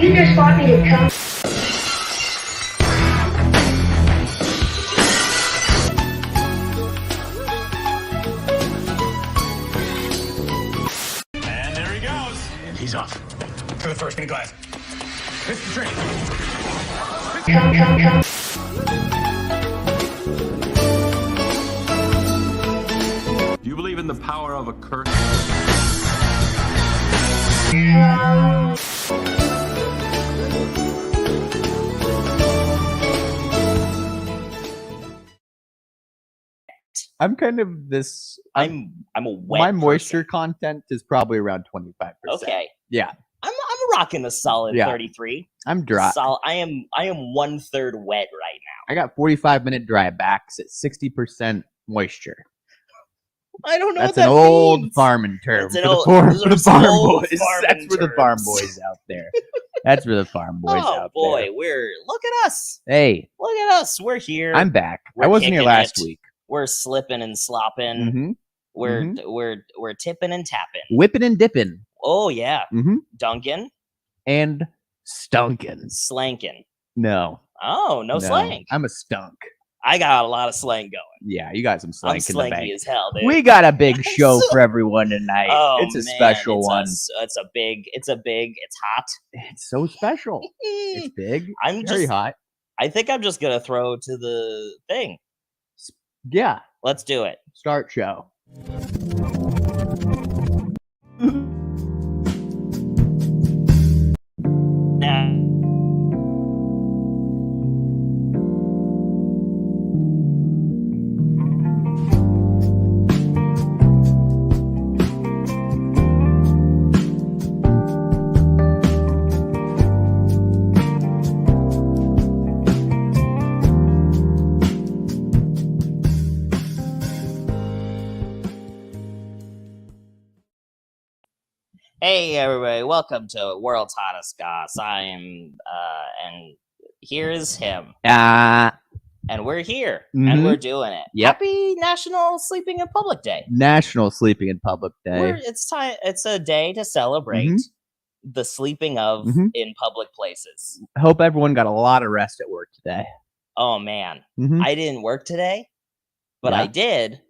You just want me to come. And there he goes. He's off. For the first minute glass. Hits the train. Come. Do you believe in the power of a curse? I'm kind of this. I'm a wet. My moisture person. content is probably around 25%. Okay. Yeah. I'm rocking a solid 33. I'm dry. I am 1/3 wet right now. I got 45-minute dry backs at 60% moisture. I don't know That's what that an old means. farming term That's for an the old- farm those are some boys. old That's farming for the farm terms. boys out there. That's for the farm boys Oh out boy, there. look at us. Hey, Look at us. We're here. I'm back. We're I wasn't here kicking last it. week. We're slipping and slopping. Mm-hmm. We're tipping and tapping. Whipping and dipping. Oh yeah. Mm-hmm. Dunkin', And stunkin'. slankin'. No. Oh, no slang. I'm a stunk. I got a lot of slang going. Yeah, you got some I'm slank in the slanky bank. as hell, dude. We got a big show for everyone tonight. Oh, it's a man, special one. It's hot. It's so special. It's big. I'm Very just hot. I think I'm just gonna throw to the thing. Yeah. Let's do it. Start show. Now, hey everybody, welcome to World's Hottest Goss. I am and here's him. And we're here and we're doing it. Yep. Happy National Sleeping in Public Day. National Sleeping in Public Day. It's a day to celebrate the sleeping of in public places. Hope everyone got a lot of rest at work today. Oh man. Mhm. I didn't work today, but Yeah. I did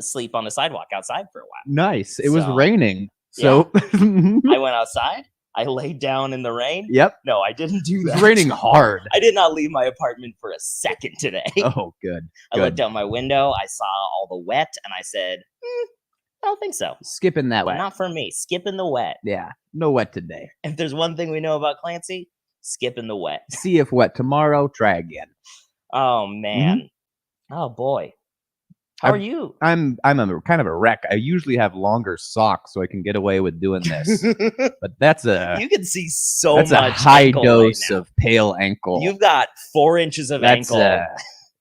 sleep on the sidewalk outside for a while. Nice. It was So, raining. So I went outside. I laid down in the rain. Yep. No, I didn't do It that. was raining hard. I did not leave my apartment for a second today. Oh, good. I looked out my window. I saw all the wet, and I said, I don't think so. Skipping that But way. not for me. Skipping the wet. Yeah. No wet today. If there's one thing we know about Clancy, skipping the wet. See if wet tomorrow. Try again. Oh man. Oh boy. How are you? I'm a kind of a wreck. I usually have longer socks so I can get away with doing this. But that's a You can see so that's much a high ankle dose right now. of pale ankle. You've got 4 inches of That's ankle.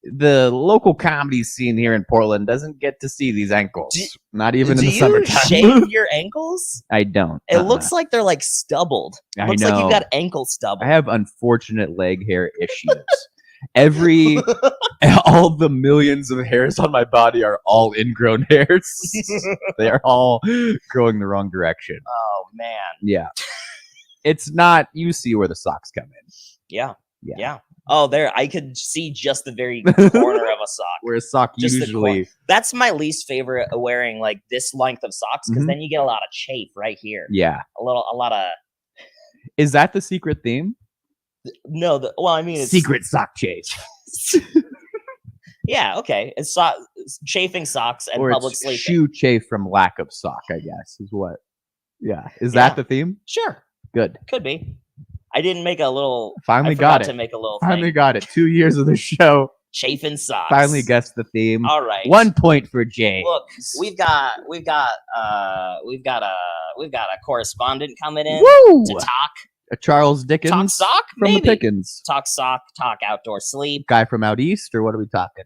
the local comedy scene here in Portland doesn't get to see these ankles. Not even in Do the you summertime. shave your ankles? I don't. It looks like they're like stubbled. I Looks like know. you've got ankle stubble. I have unfortunate leg hair issues. All the millions of hairs on my body are all ingrown hairs. They are all growing the wrong direction. Oh man. Yeah. It's not, you see where the socks come in. Yeah. Oh, there. I could see just the very corner of a sock. Where a sock Just the usually, That's my least favorite of wearing like this length of socks because Mhm. then you get a lot of chafe right here. yeah. A lot of Is that the secret theme? no. Well, I mean, it's Secret sock chase. Yeah, okay. It's chafing socks and Or public it's sleeping. shoe chafe from lack of sock, I guess, is what. Yeah. Is Yeah. that the theme? Sure, Good. could be. I didn't make a little. Finally I got forgot to it. make a little Finally thing. got it. 2 years of the show. Chafing socks. Finally guessed the theme. All right. 1 point for Jay. Look, we've got a correspondent coming in Woo! to talk A Charles Dickens talk sock from maybe the Pickens. talk sock, talk outdoor sleep. Guy from out east, or what are we talking?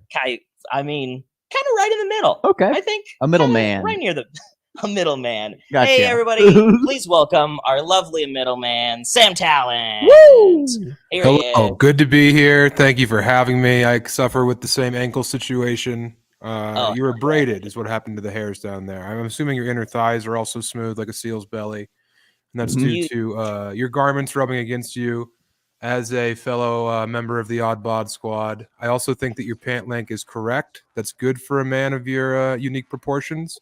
I mean, kind of right in the middle. Okay. I think A middleman. right near a middleman. Gotcha. Hey everybody, please welcome our lovely middleman, Sam Tallent. Woo! Here he Hello, is. good to be here. Thank you for having me. I suffer with the same ankle situation. Oh, You were braided, is what happened to the hairs down there. I'm assuming your inner thighs are also smooth like a seal's belly. and that's due to your garments rubbing against you as a fellow member of the Odd Bod Squad. I also think that your pant length is correct. That's good for a man of your unique proportions.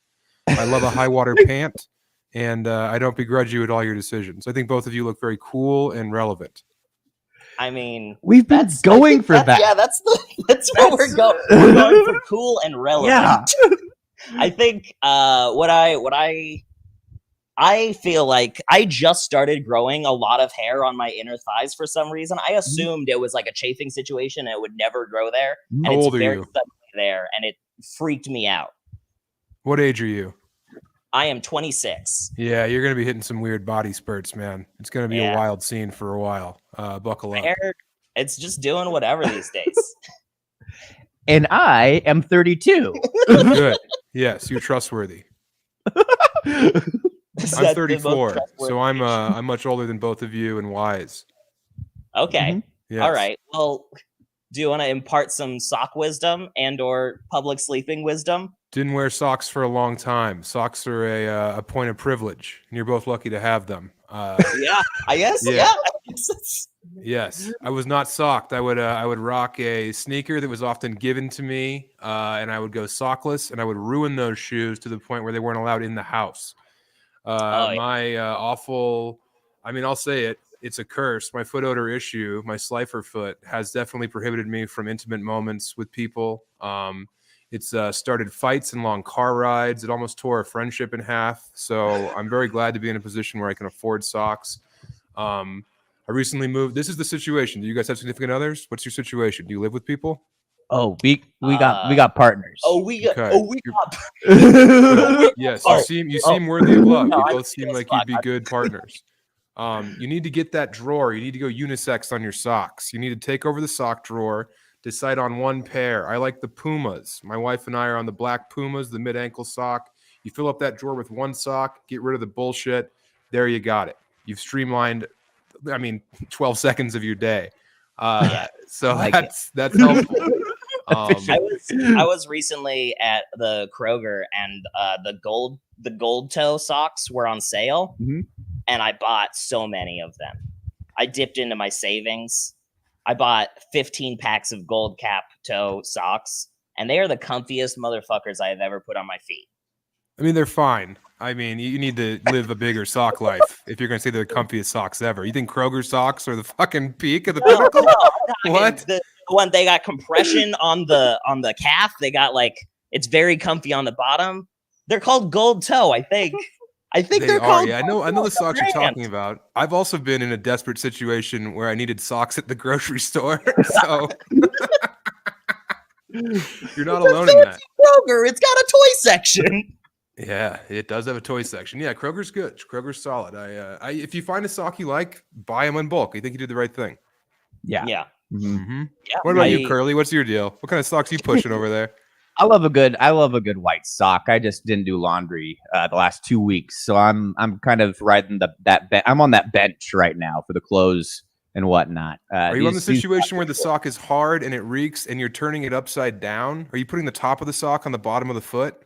I love a high water pant, and I don't begrudge you at all your decisions. I think both of you look very cool and relevant. I mean, We've been going for that. Yeah, that's what we're going. We're going for cool and relevant. Yeah. I think what I feel like I just started growing a lot of hair on my inner thighs for some reason. I assumed it was like a chafing situation and it would never grow there. And How it's old are very you? suddenly there, and it freaked me out. What age are you? I am 26. Yeah, you're going to be hitting some weird body spurts, man. It's going to be a wild scene for a while. Buckle up. Hair, it's just doing whatever these days. And I am 32. Good. Yes, you're trustworthy. I'm 34, so I'm much older than both of you and wise. Okay. Mm-hmm. Yes. All right. Well, do you want to impart some sock wisdom and or public sleeping wisdom? Didn't wear socks for a long time. Socks are a point of privilege, and you're both lucky to have them. Yeah, I guess. Yeah. Yeah. Yes, I was not socked. I would rock a sneaker that was often given to me, and I would go sockless, and I would ruin those shoes to the point where they weren't allowed in the house. My awful, I mean, I'll say it, it's a curse. My foot odor issue, my slifer foot, has definitely prohibited me from intimate moments with people. It's started fights and long car rides. It almost tore a friendship in half. So I'm very glad to be in a position where I can afford socks. I recently moved. This is the situation. Do you guys have significant others? What's your situation? Do you live with people? Oh, we got partners. Yes, you seem worthy of love. You both seem like you'd be good partners. You need to get that drawer. You need to go unisex on your socks. You need to take over the sock drawer, decide on one pair. I like the Pumas. My wife and I are on the black Pumas, the mid-ankle sock. You fill up that drawer with one sock, get rid of the bullshit. There you got it. You've streamlined, 12 seconds of your day. So that's helpful. I was recently at the Kroger, and the gold toe socks were on sale, and I bought so many of them. I dipped into my savings. I bought 15 packs of gold cap toe socks, and they are the comfiest motherfuckers I have ever put on my feet. I mean, they're fine. I mean, you need to live a bigger sock life if you're going to say they're the comfiest socks ever. You think Kroger socks are the fucking peak of the pinnacle? No, what? The one, they got compression on the calf. They got it's very comfy on the bottom. They're called gold toe, I think. They're called. Yeah, I know the socks you're talking about. I've also been in a desperate situation where I needed socks at the grocery store. So you're not alone in that. Kroger, it's got a toy section. Yeah, it does have a toy section. Yeah, Kroger's good. Kroger's solid. If you find a sock you like, buy them in bulk. I think you did the right thing. Yeah. Mm-hmm. Yeah. What about you, Curly? What's your deal? What kind of socks are you pushing over there? I love a good white sock. I just didn't do laundry the last 2 weeks, so I'm kind of riding I'm on that bench right now for the clothes and whatnot. Are you on the situation where the sock is hard and it reeks, and you're turning it upside down? Are you putting the top of the sock on the bottom of the foot?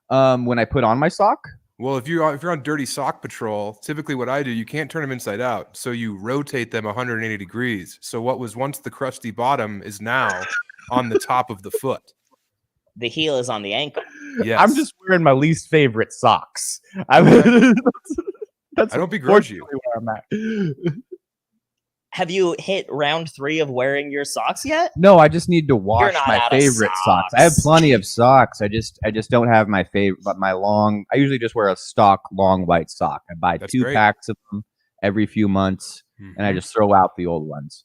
When I put on my sock? Well, if you're on dirty sock patrol, typically what I do, you can't turn them inside out, so you rotate them 180 degrees. So what was once the crusty bottom is now on the top of the foot. The heel is on the ankle. Yes. I'm just wearing my least favorite socks. I don't begrudge you. Where I'm at. Have you hit round 3 of wearing your socks yet? No, I just need to wash my favorite socks. I have plenty of socks. I just don't have my favorite, but my long. I usually just wear a stock long white sock. I buy That's 2 great. Packs of them every few months, and I just throw out the old ones.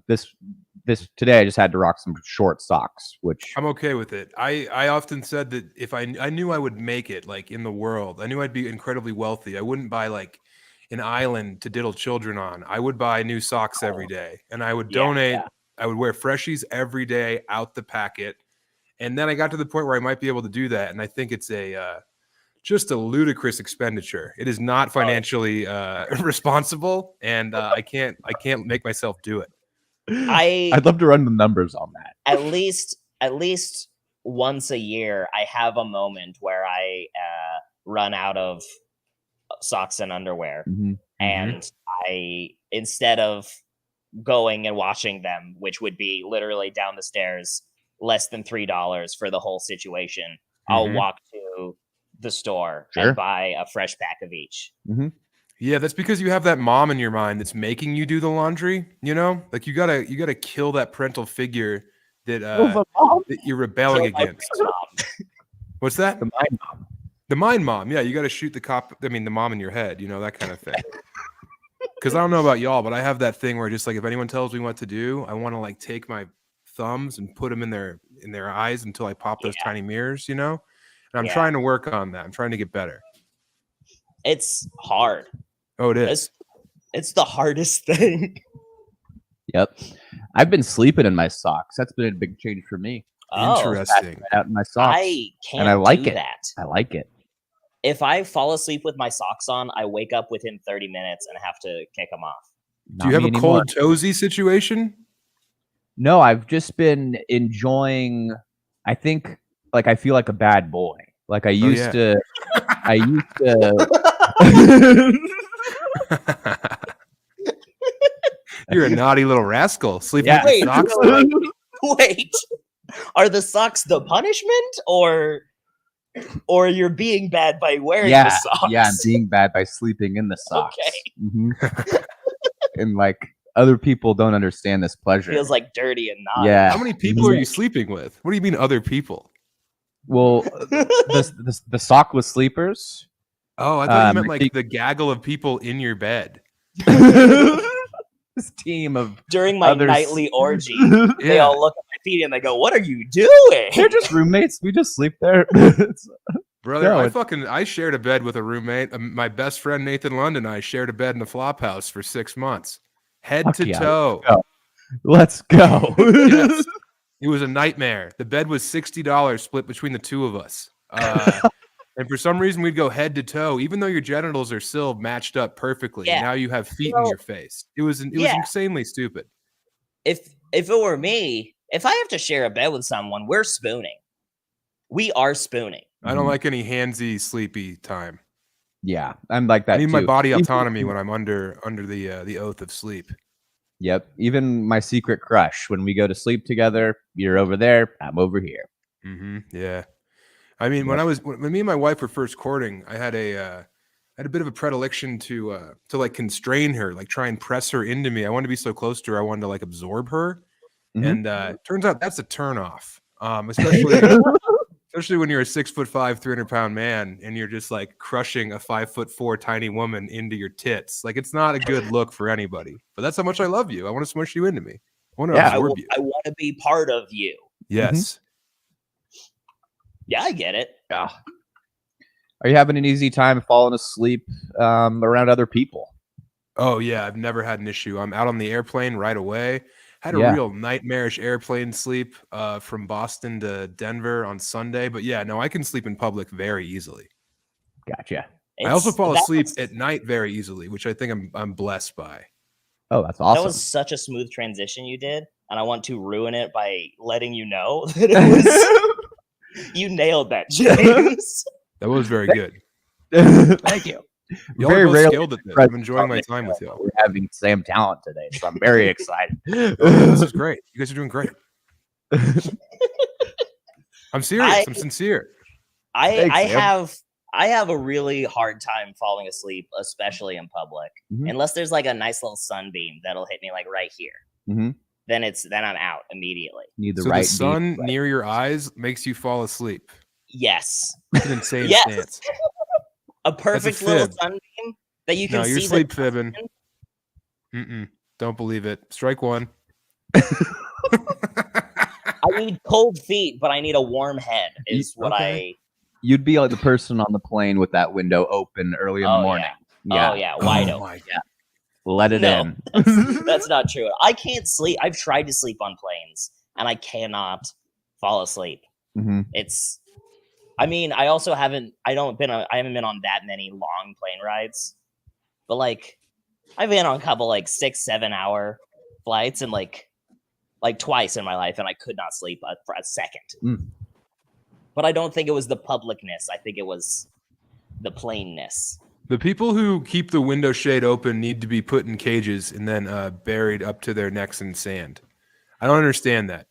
This today I just had to rock some short socks, which I'm okay with it. I often said that if I knew I would make it in the world, I knew I'd be incredibly wealthy. I wouldn't buy an island to diddle children on. I would buy new socks every day, and I would donate. Yeah. I would wear freshies every day out the packet. And then I got to the point where I might be able to do that. And I think it's just a ludicrous expenditure. It is not financially responsible. And I can't make myself do it. I'd love to run the numbers on that. At least once a year, I have a moment where I run out of socks and underwear, and I, instead of going and washing them, which would be literally down the stairs, less than $3 for the whole situation, I'll walk to the store and buy a fresh pack of each. Yeah, that's because you have that mom in your mind that's making you do the laundry. You know, like you gotta kill that parental figure that that you're rebelling against. What's that? The mind mom. The mind mom. Yeah, you got to shoot the cop. I mean, the mom in your head. You know, that kind of thing. Because I don't know about y'all, but I have that thing where just like if anyone tells me what to do, I want to like take my thumbs and put them in their eyes until I pop those tiny mirrors. You know, and I'm trying to work on that. I'm trying to get better. It's hard. Oh, it is. It's the hardest thing. Yep. I've been sleeping in my socks. That's been a big change for me. Interesting. Out in my socks. I can't and I like do it. that. I like it. If I fall asleep with my socks on, I wake up within 30 minutes and have to kick them off. Do you have a cold toesy situation? No, I've just been enjoying. I think like I feel like a bad boy. Like I used to. I used to. You're a naughty little rascal. Sleeping with your socks. Wait. Are the socks the punishment, or you're being bad by wearing the socks? Yeah, I'm being bad by sleeping in the socks. Okay. And like other people don't understand this pleasure. Feels like dirty and naughty. Yeah. How many people are you sleeping with? What do you mean other people? Well, the sockless sleepers. Oh, I thought you meant like the gaggle of people in your bed. This team of during my nightly orgy, they all look at my feet and they go, "What are you doing?" They're just roommates. We just sleep there. Brother, I shared a bed with a roommate. My best friend Nathan London and I shared a bed in the flop house for 6 months, head to toe. Let's go. Yes. It was a nightmare. The bed was $60 split between the two of us. And for some reason, we'd go head to toe, even though your genitals are still matched up perfectly. Yeah. Now you have feet in your face. It was insanely stupid. If it were me, if I have to share a bed with someone, we're spooning. We are spooning. I don't like any handsy, sleepy time. Yeah, I'm like that. I need my body autonomy when I'm under the oath of sleep. Yep. Even my secret crush. When we go to sleep together, you're over there, I'm over here. Yeah. I mean, when me and my wife were first courting, I had a bit of a predilection to like constrain her, like try and press her into me. I wanted to be so close to her, I wanted to like absorb her, and turns out that's a turnoff, especially when you're a 6'5", 300-pound man and you're just like crushing a 5'4" tiny woman into your tits. Like it's not a good look for anybody. But that's how much I love you. I want to smush you into me. I want to absorb you. I want to be part of you. Yes. Yeah, I get it. Yeah. Are you having an easy time falling asleep around other people? Oh, yeah. I've never had an issue. I'm out on the airplane right away. Had a real nightmarish airplane sleep from Boston to Denver on Sunday. But yeah, no, I can sleep in public very easily. Gotcha. I also fall asleep at night very easily, which I think I'm blessed by. Oh, that's awesome. That was such a smooth transition you did. And I want to ruin it by letting you know that it was... You nailed that, James. That was very good. Thank you. Y'all are both skilled at this. I'm enjoying my time with y'all. We're having Sam Tallent today, so I'm very excited. This is great. You guys are doing great. I'm serious. I'm sincere. I have a really hard time falling asleep, especially in public, unless there's like a nice little sunbeam that'll hit me like right here. Then I'm out immediately. The sun near your eyes makes you fall asleep. Yes. It's an insane stance. A perfect little sunbeam that you can see. No, you're sleep fibbing. Don't believe it. Strike one. I need cold feet, but I need a warm head. You'd be like the person on the plane with that window open early in the morning. Yeah. Oh yeah, wide open. Yeah. Let it in. That's not true. I can't sleep. I've tried to sleep on planes, and I cannot fall asleep. I mean, I also haven't been on that many long plane rides, but like I've been on a couple like 6-7 hour flights, and like twice in my life, and I could not sleep for a second. But I don't think it was the publicness. I think it was the plainness. The people who keep the window shade open need to be put in cages and then buried up to their necks in sand. I don't understand that.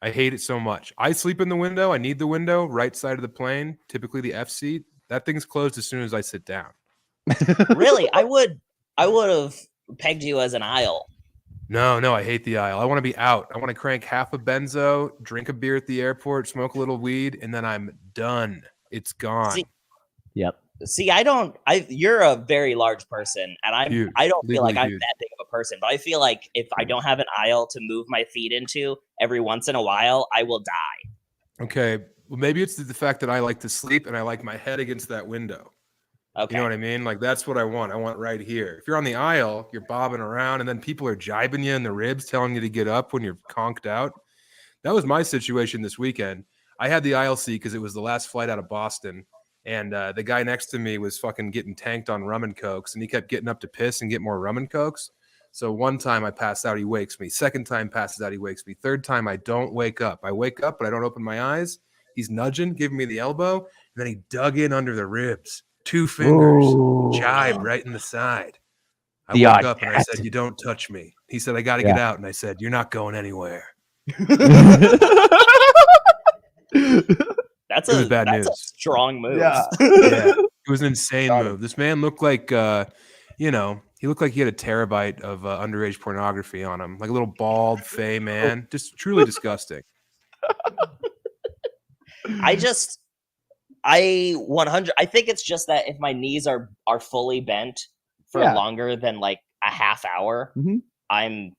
I hate it so much. I sleep in the window. I need the window, right side of the plane, typically the F seat. That thing's closed as soon as I sit down. Really? I would have pegged you as an aisle. No, I hate the aisle. I want to be out. I want to crank half a benzo, drink a beer at the airport, smoke a little weed, and then I'm done. It's gone. See, you're a very large person, and I don't feel like I'm that big of a person, but I feel like if I don't have an aisle to move my feet into every once in a while, I will die. Okay. Well, maybe it's the fact that I like to sleep and I like my head against that window. Okay. You know what I mean? Like, that's what I want. I want right here. If you're on the aisle, you're bobbing around, and then people are jibing you in the ribs, telling you to get up when you're conked out. That was my situation this weekend. I had the aisle seat because it was the last flight out of Boston. And the guy next to me was fucking getting tanked on rum and cokes, and he kept getting up to piss and get more rum and cokes. So one time I passed out, he wakes me. Second time passes out, he wakes me. Third time I don't wake up. I wake up, but I don't open my eyes. He's nudging, giving me the elbow, and then he dug in under the ribs. 2 fingers, jibe right in the side. I woke up and I said, "You don't touch me." He said, "I got to get out," and I said, "You're not going anywhere." That's a strong move. Yeah. It was an insane move. This man looked like, he looked like he had a terabyte of underage pornography on him, like a little bald, fey man. Just truly disgusting. I think it's just that if my knees are fully bent for longer than like a half hour, I'm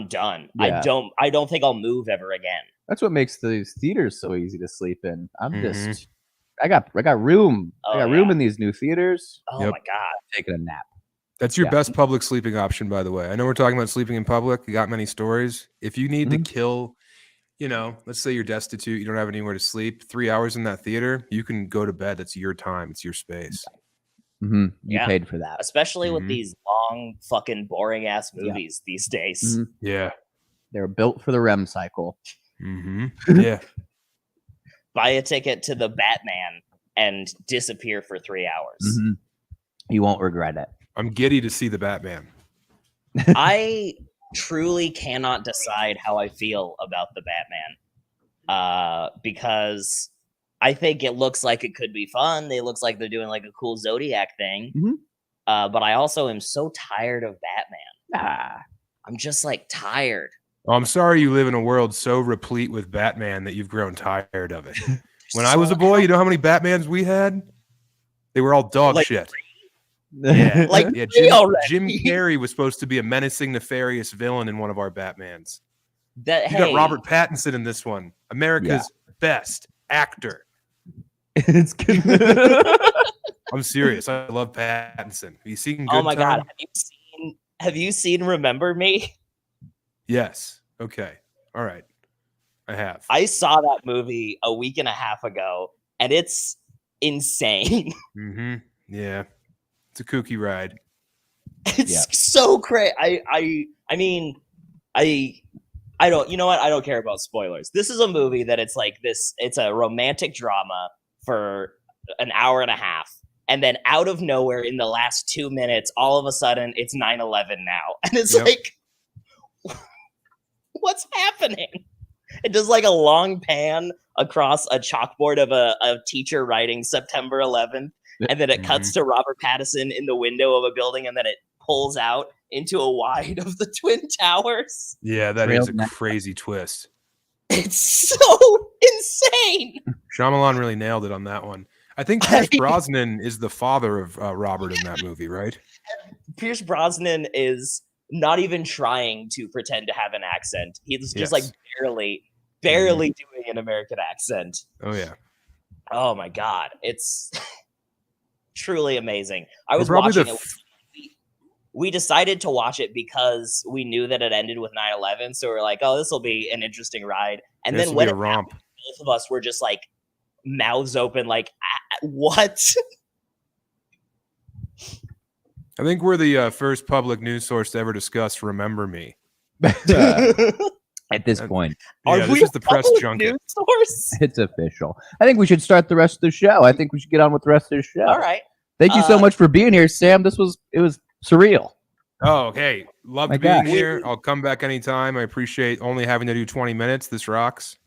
done. Yeah. I don't think I'll move ever again. That's what makes these theaters so easy to sleep in. I got room. I got room in these new theaters. Oh my God. I'm taking a nap. That's your best public sleeping option, by the way. I know we're talking about sleeping in public. You got many stories. If you need to kill, let's say you're destitute, you don't have anywhere to sleep, 3 hours in that theater, you can go to bed. That's your time. It's your space. You paid for that. Especially with these long, fucking boring ass movies these days. Yeah. They're built for the REM cycle. Yeah. Buy a ticket to the Batman and disappear for 3 hours. You won't regret it. I'm giddy to see the Batman. I truly cannot decide how I feel about the Batman because I think it looks like it could be fun. It looks like they're doing like a cool Zodiac thing. But I also am so tired of Batman. I'm just like tired. Oh, I'm sorry you live in a world so replete with Batman that you've grown tired of it. When I was a boy, you know how many Batmans we had? They were all dog shit. Yeah, Jim Carrey was supposed to be a menacing, nefarious villain in one of our Batmans. You got Robert Pattinson in this one, America's best actor. It's good. I'm serious. I love Pattinson. Have you seen Good Oh my Time? God. Have you seen Remember Me? Yes. Okay. All right. I have. I saw that movie a week and a half ago, and it's insane. Yeah. It's a kooky ride. It's so crazy. I mean, I don't, you know what? I don't care about spoilers. This is a movie that it's a romantic drama for an hour and a half. And then out of nowhere in the last 2 minutes, all of a sudden it's 9/11 now. And it's like, what's happening? It does like a long pan across a chalkboard of a teacher writing September 11th. And then it cuts to Robert Pattinson in the window of a building, and then it pulls out into a wide of the Twin Towers. Yeah, that is a crazy twist. It's so insane. Shyamalan really nailed it on that one. I think Pierce Brosnan is the father of Robert in that movie, right? Pierce Brosnan is not even trying to pretend to have an accent. He's just like barely doing an American accent. Oh, yeah. Oh, my God. It's truly amazing. I was watching it. We decided to watch it because we knew that it ended with 9/11. So we're like, oh, this will be an interesting ride. And then when it happened, both of us were just like mouths open, like, what? I think we're the first public news source to ever discuss Remember Me. At this point. Are we this is the press junket. News source? It's official. I think we should start the rest of the show. I think we should get on with the rest of the show. All right. Thank you so much for being here, Sam. It was surreal. Oh, okay. Loved being here. I'll come back anytime. I appreciate only having to do 20 minutes. This rocks.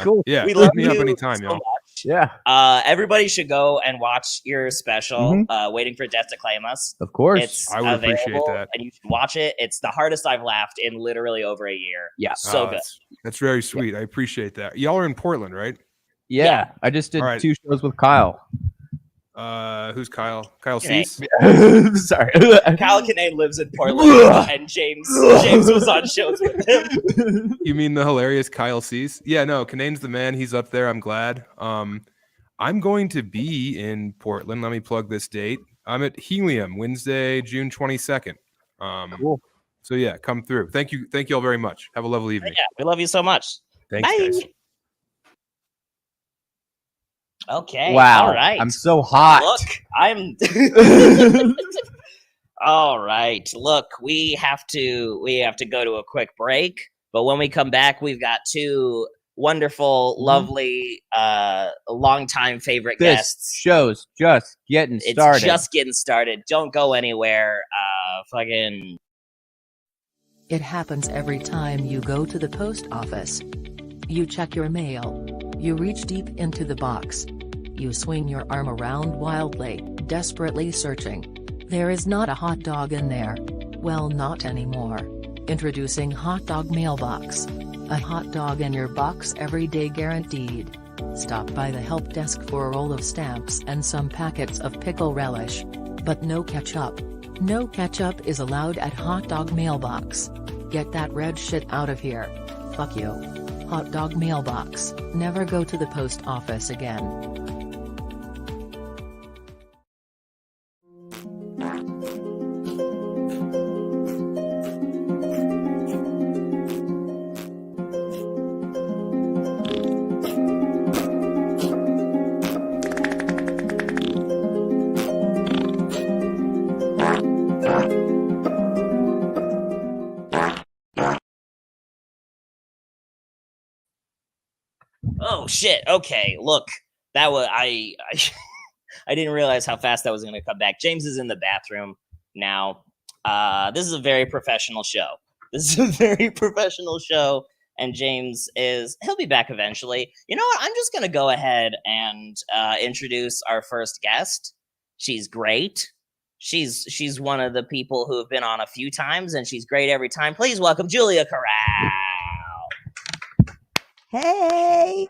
Cool. Yeah, we love me you up anytime, so y'all. much. Yeah. Everybody should go and watch your special, Waiting for Death to Claim Us. Of course. It's I would appreciate that. And you should watch it. It's the hardest I've laughed in literally over a year. Yeah. So good. That's very sweet. I appreciate that. Y'all are in Portland, right? Yeah. I just did 2 shows with Kyle. Who's Kyle? Kyle Cease? Sorry. Kyle Kinane lives in Portland, and James was on shows with him. You mean the hilarious Kyle Cease? Yeah, no, Kinane's the man. He's up there. I'm glad. I'm going to be in Portland. Let me plug this date. I'm at Helium Wednesday, June 22nd. Cool. So yeah, come through. Thank you all very much. Have a lovely evening. Yeah, we love you so much. Thanks, Bye. guys. Okay. Wow. All right. I'm so hot. Look, I'm. All right. Look, we have to go to a quick break, but when we come back, we've got 2 wonderful, lovely, longtime favorite guests. Show's just getting started. It's just getting started. Don't go anywhere. Fucking. It happens every time you go to the post office. You check your mail. You reach deep into the box. You swing your arm around wildly, desperately searching. There is not a hot dog in there. Well, not anymore. Introducing Hot Dog Mailbox. A hot dog in your box every day guaranteed. Stop by the help desk for a roll of stamps and some packets of pickle relish. But no ketchup. No ketchup is allowed at Hot Dog Mailbox. Get that red shit out of here. Fuck you. Hot Dog Mailbox. Never go to the post office again. Oh shit. Okay. Look, that was I didn't realize how fast that was going to come back. James is in the bathroom now. This is a very professional show. And James he'll be back eventually. You know what? I'm just going to go ahead and introduce our first guest. She's great. She's one of the people who have been on a few times, and she's great every time. Please welcome Julia Corral. Hey.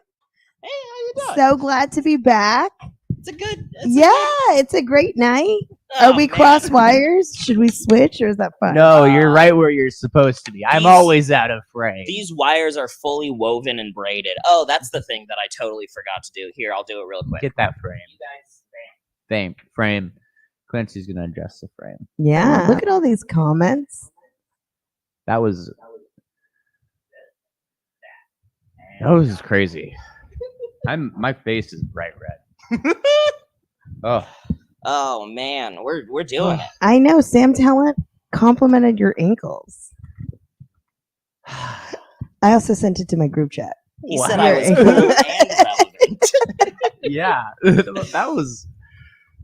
Hey, how you doing? So glad to be back. It's a great night. Oh, Are we man. cross wires? Should we switch, or is that fun? No, you're right where you're supposed to be. I'm always out of frame. These wires are fully woven and braided. Oh, that's the thing that I totally forgot to do. Here, I'll do it real quick. Get that frame. You guys, Frame. Clancy's gonna adjust the frame. Yeah. Look at all these comments. That was crazy. My face is bright red. Oh man, we're doing it. I know. Sam Tallent complimented your ankles. I also sent it to my group chat. He said I was cool and relevant. Yeah, that was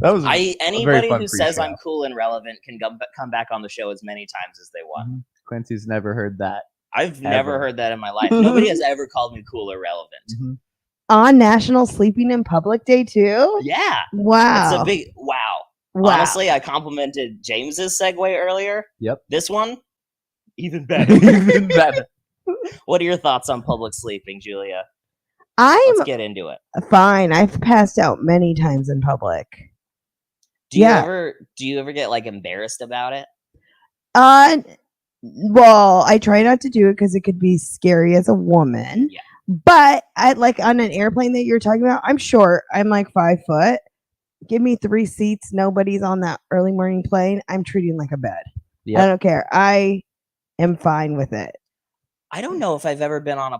anybody who says I'm cool and relevant can come back on the show as many times as they want. Clancy's never heard that. I've never heard that in my life. Nobody has ever called me cool or relevant. On National Sleeping in Public Day too? Yeah. Wow. It's a big wow. Honestly, I complimented James's segue earlier. Yep. This one, even better. Even better. What are your thoughts on public sleeping, Julia? I'm Let's get into it. fine. I've passed out many times in public. Do you ever get like embarrassed about it? Well, I try not to do it because it could be scary as a woman. Yeah. But I like on an airplane that you're talking about, I'm short. I'm like 5 foot. Give me 3 seats. Nobody's on that early morning plane. I'm treating like a bed. Yep. I don't care. I am fine with it. I don't know if I've ever been on a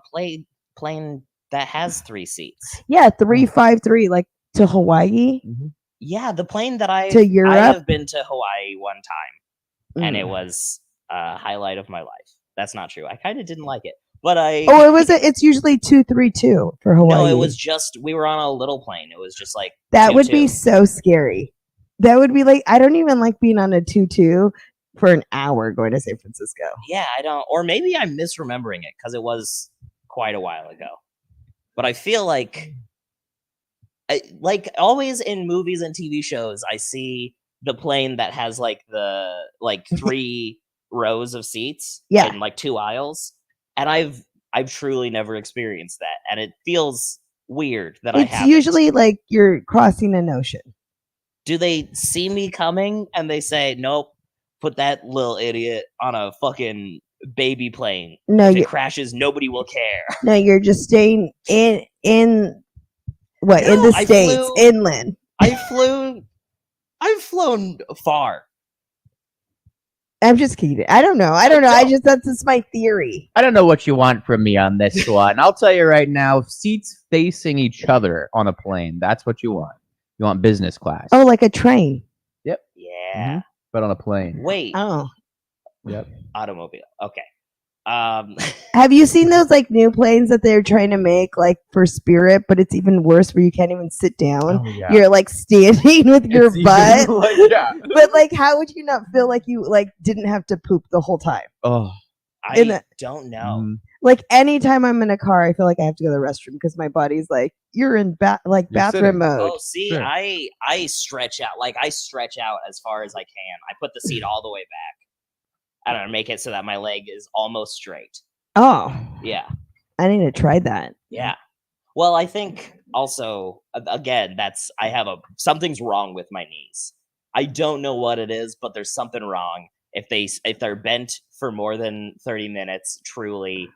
plane that has 3 seats. Yeah, 353, like to Hawaii. Yeah, the plane that To Europe? I have been to Hawaii one time, and it was a highlight of my life. That's not true. I kind of didn't like it, but it's usually 232 for Hawaii. No, it was just we were on a little plane. It was just like that would 2-2. be so scary. That would be like, I don't even like being on a 2-2 for an hour going to San Francisco. Yeah, I don't, or maybe I'm misremembering it because it was quite a while ago. But I feel like always in movies and TV shows, I see the plane that has like the 3 rows of seats in like 2 aisles, and I've truly never experienced that, and it feels weird that it's usually like you're crossing an ocean. Do they see me coming and they say, nope, put that little idiot on a fucking baby plane? No, if it crashes, nobody will care. No, you're just staying in the States, inland. I've flown far. I'm just kidding. I don't know. That's just my theory. I don't know what you want from me on this one. I'll tell you right now, seats facing each other on a plane, that's what you want. You want business class. Oh, like a train. Yep. Yeah. Mm-hmm. But on a plane. Wait. Oh. Yep. Automobile. Okay. Have you seen those like new planes that they're trying to make like for Spirit, but it's even worse where you can't even sit down. Oh, yeah. You're like standing with your butt. But like, how would you not feel like you like didn't have to poop the whole time? Oh, I don't know. Mm-hmm. Like anytime I'm in a car, I feel like I have to go to the restroom because my body's like, you're in bathroom sitting. mode. Oh, see, sure. I stretch out. Like I stretch out as far as I can. I put the seat all the way back. I don't know, make it so that my leg is almost straight. Oh. Yeah. I need to try that. Yeah. Well, I think also, again, something's wrong with my knees. I don't know what it is, but there's something wrong. If they're bent for more than 30 minutes, truly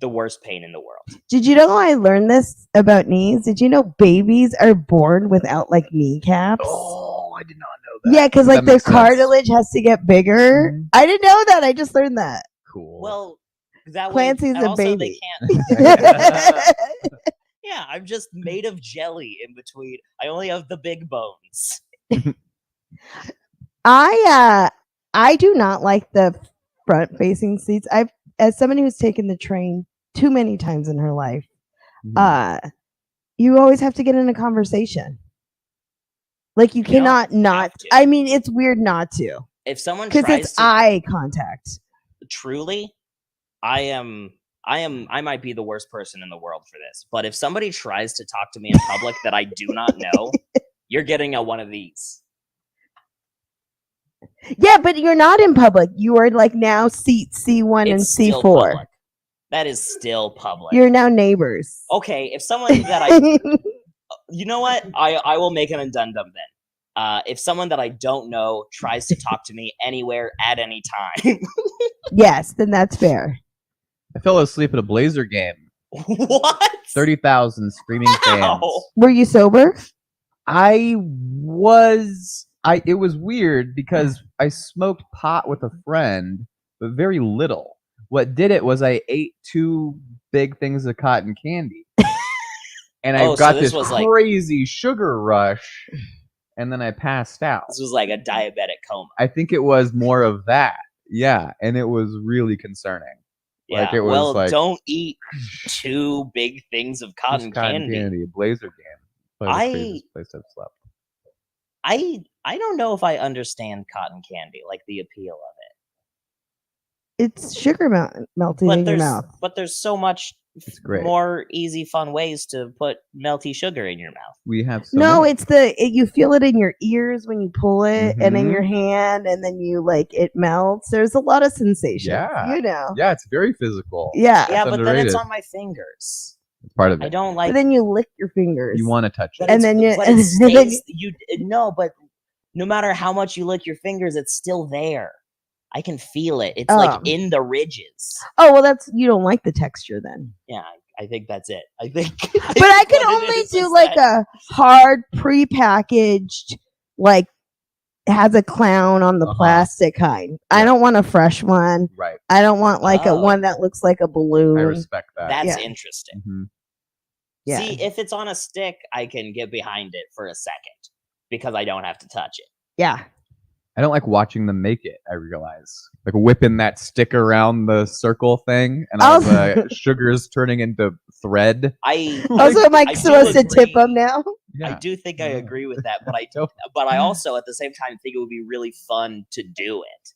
the worst pain in the world. Did you know I learned this about knees? Did you know babies are born without like kneecaps? Oh, I did not know that. Yeah, because like their cartilage has to get bigger. Mm-hmm. I didn't know that. I just learned that. Cool. Well, that Clancy's way, a baby. They can't. Yeah, I'm just made of jelly in between. I only have the big bones. I do not like the front facing seats. As somebody who's taken the train too many times in her life, you always have to get in a conversation. Like you cannot not. I mean, it's weird not to. If someone tries because it's eye contact. Truly, I might be the worst person in the world for this. But if somebody tries to talk to me in public that I do not know, you're getting one of these. Yeah, but you're not in public. You are like now seat C1 and C4. Public. That is still public. You're now neighbors. Okay, if someone that you know what? I will make an addendum then. If someone that I don't know tries to talk to me anywhere at any time. Yes, then that's fair. I fell asleep at a Blazer game. What? 30,000 screaming fans. Were you sober? It was weird because I smoked pot with a friend, but very little. What did it was I ate 2 big things of cotton candy. And I got this crazy sugar rush, and then I passed out. This was like a diabetic coma. I think it was more of that. Yeah, and it was really concerning. Yeah, like it was don't eat 2 big things of cotton candy. A Blazer game. Place I've slept. I don't know if I understand cotton candy, like the appeal of it. It's sugar melting in your mouth. But there's so much more easy, fun ways to put melty sugar in your mouth. We have you feel it in your ears when you pull it, and in your hand, and then you it melts. There's a lot of sensation. Yeah, you know. Yeah, it's very physical. Yeah, yeah, but then it's on my fingers. It's part of it. I don't like. But then you lick your fingers. You want to touch it, and then it stays. But no matter how much you lick your fingers, it's still there. I can feel it. It's like in the ridges. Oh, well, you don't like the texture then. Yeah, I think that's it. I think. But I can only do a hard prepackaged, has a clown on the plastic kind. Yeah. I don't want a fresh one. Right. I don't want a one that looks like a balloon. I respect that. That's interesting. Mm-hmm. Yeah. See, if it's on a stick, I can get behind it for a second because I don't have to touch it. Yeah. I don't like watching them make it, I realize. Like whipping that stick around the circle thing, and all the sugar's turning into thread. I'm supposed to tip them now? Yeah. I do think I agree with that, but I also at the same time think it would be really fun to do it.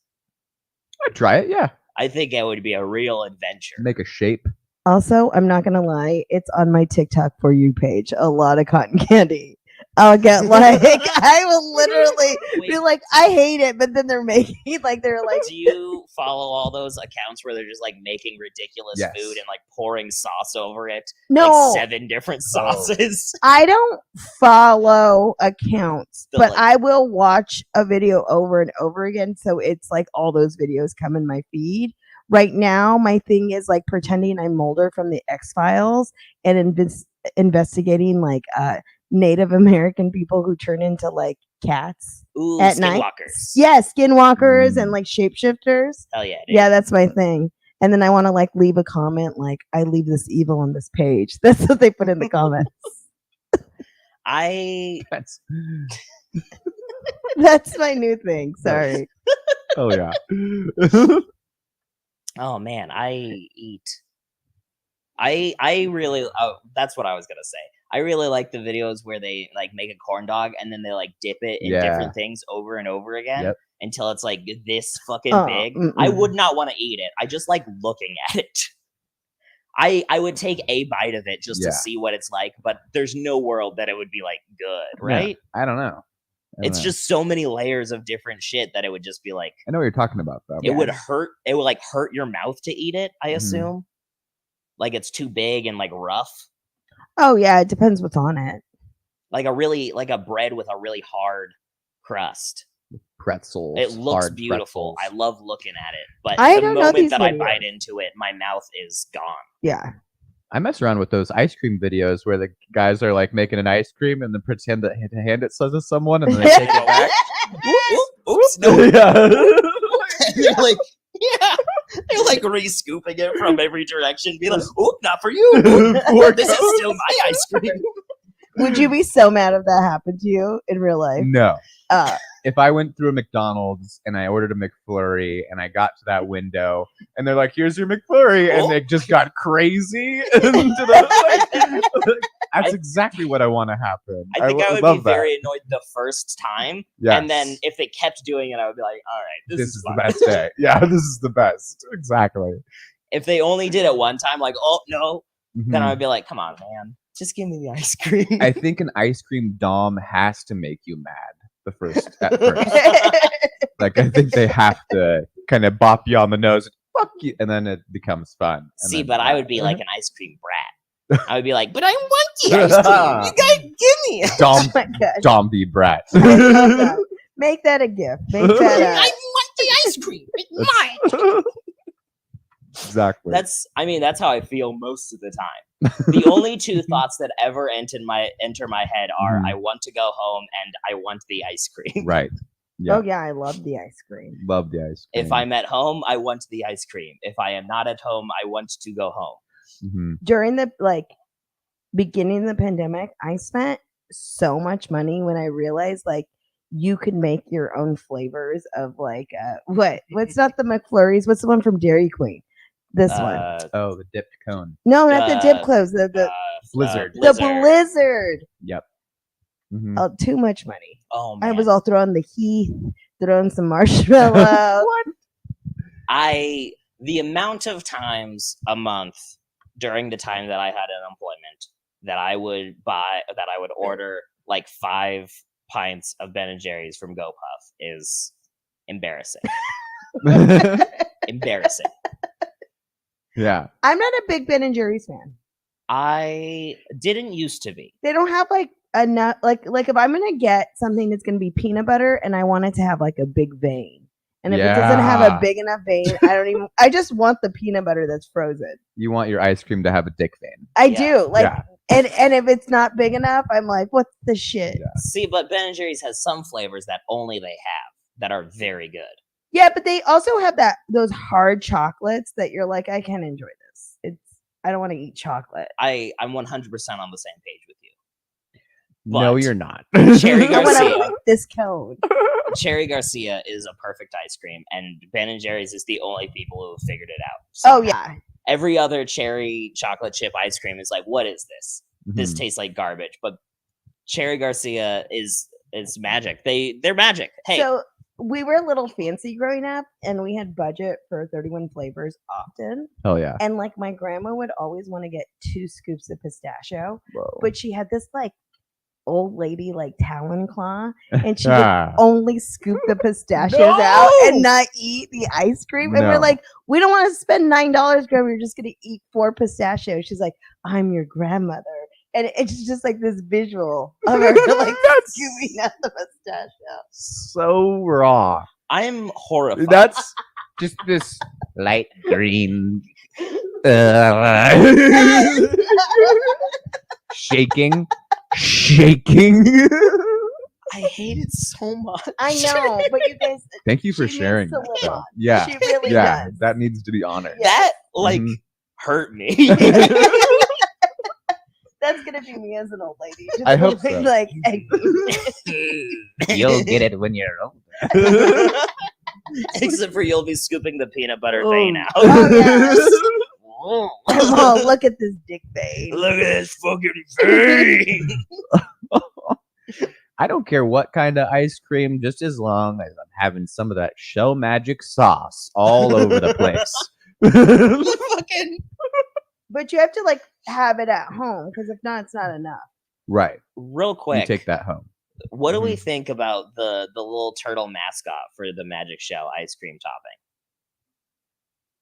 I'd try it. Yeah. I think it would be a real adventure. Make a shape. Also, I'm not gonna lie, it's on my TikTok For You page. A lot of cotton candy. I'll get like I will literally be like, I hate it, but then they're making they're like. Do you follow all those accounts where they're just like making ridiculous food and like pouring sauce over it? No, like 7 different sauces. I don't follow accounts, but I will watch a video over and over again. So it's like all those videos come in my feed. Right now, my thing is like pretending I'm Mulder from the X-Files and investigating like Native American people who turn into like cats at night. Yeah, skinwalkers and like shapeshifters. Hell yeah, dude. Yeah, that's my thing. And then I want to like leave a comment like, I leave this evil on this page. That's what they put in the comments. That's my new thing. Sorry. Oh yeah. Oh man, I really that's what I was gonna say. I really like the videos where they like make a corn dog and then they like dip it in different things over and over again until it's like this fucking big. I would not want to eat it. I just like looking at it. I would take a bite of it just to see what it's like, but there's no world that it would be like good, right? Yeah, I don't know. It's just so many layers of different shit that it would just be like. I know what you're talking about, though. It would hurt. It would like hurt your mouth to eat it. I assume, like it's too big and like rough. Oh yeah, it depends what's on it. Like a bread with a really hard crust. Pretzels. It looks beautiful. Pretzels. I love looking at it, but the moment that I bite into it, my mouth is gone. Yeah. I mess around with those ice cream videos where the guys are like making an ice cream and then pretend to hand it to someone and then they take it back. Oops, no. They're like, they're like re-scooping it from every direction, be like, "Oh, not for you. This is still my ice cream." Would you be so mad if that happened to you in real life? No. If I went through a McDonald's and I ordered a McFlurry and I got to that window and they're like, "Here's your McFlurry," and they just got crazy, that's exactly what I want to happen. I think I would be very annoyed the first time, and then if they kept doing it, I would be like, "All right, this is the best day." Yeah, this is the best. Exactly. If they only did it one time, like, "Oh no," then I would be like, "Come on, man, just give me the ice cream." I think an ice cream dom has to make you mad. At first. Like I think they have to kind of bop you on the nose and fuck you, and then it becomes fun. See, but I would be like an ice cream brat. I would be like, "But I want the ice cream. You gotta give me it." Dom the brat. Make that a gift. Make that I want the ice cream. It's mine. Exactly. That's how I feel most of the time. The only two thoughts that ever enter my head are I want to go home and I want the ice cream. Right. Yeah. Oh yeah, I love the ice cream. Love the ice cream. If I'm at home, I want the ice cream. If I am not at home, I want to go home. During the beginning of the pandemic, I spent so much money when I realized you could make your own flavors of what's not the McFlurries? What's the one from Dairy Queen? This one. Oh, the dipped cone. No, not the dip clothes. The Blizzard. The Blizzard. Yep. Oh, too much money. Oh man. I was all throwing the heat, throwing some marshmallow. What? The amount of times a month during the time that I had unemployment that I would order like 5 pints of Ben & Jerry's from GoPuff is embarrassing. Embarrassing. Yeah. I'm not a big Ben & Jerry's fan. I didn't used to be. They don't have enough if I'm gonna get something that's gonna be peanut butter and I want it to have a big vein. And if it doesn't have a big enough vein, I just want the peanut butter that's frozen. You want your ice cream to have a dick vein. I do. And if it's not big enough, I'm like, what's the shit? Yeah. See, but Ben & Jerry's has some flavors that only they have that are very good. Yeah, but they also have those hard chocolates that you're like, I can't enjoy this. I don't want to eat chocolate. I'm 100% on the same page with you. But no, you're not. Cherry Garcia. This cone. Cherry Garcia is a perfect ice cream, and Ben & Jerry's is the only people who have figured it out. Somehow. Oh yeah. Every other cherry chocolate chip ice cream is like, what is this? This tastes like garbage. But Cherry Garcia is magic. They're magic. Hey. So we were a little fancy growing up, and we had budget for 31 flavors often. Oh yeah. And like my grandma would always want to get 2 scoops of pistachio, but she had this like old lady like Talon claw, and she would only scoop the pistachios out and not eat the ice cream. And we're like, we don't want to spend $9, grandma. We're just gonna eat 4 pistachios. She's like, I'm your grandmother. And it's just like this visual of her like scooping out the pistachio. So raw. I'm horrified. That's just this light green shaking. I hate it so much. I know, but you guys. Thank you for sharing. Yeah, she really does. That needs to be honored. That hurt me. That's gonna be me as an old lady. Just I hope so. Like, you'll get it when you're older. Except for you'll be scooping the peanut butter vein out. Oh, yes. Oh, look at this dick vein. Look at this fucking vein. I don't care what kind of ice cream, just as long as I'm having some of that Shell Magic sauce all over the place. But you have to like have it at home, because if not, it's not enough. Right. Real quick, you take that home. What do we think about the little turtle mascot for the Magic Shell ice cream topping?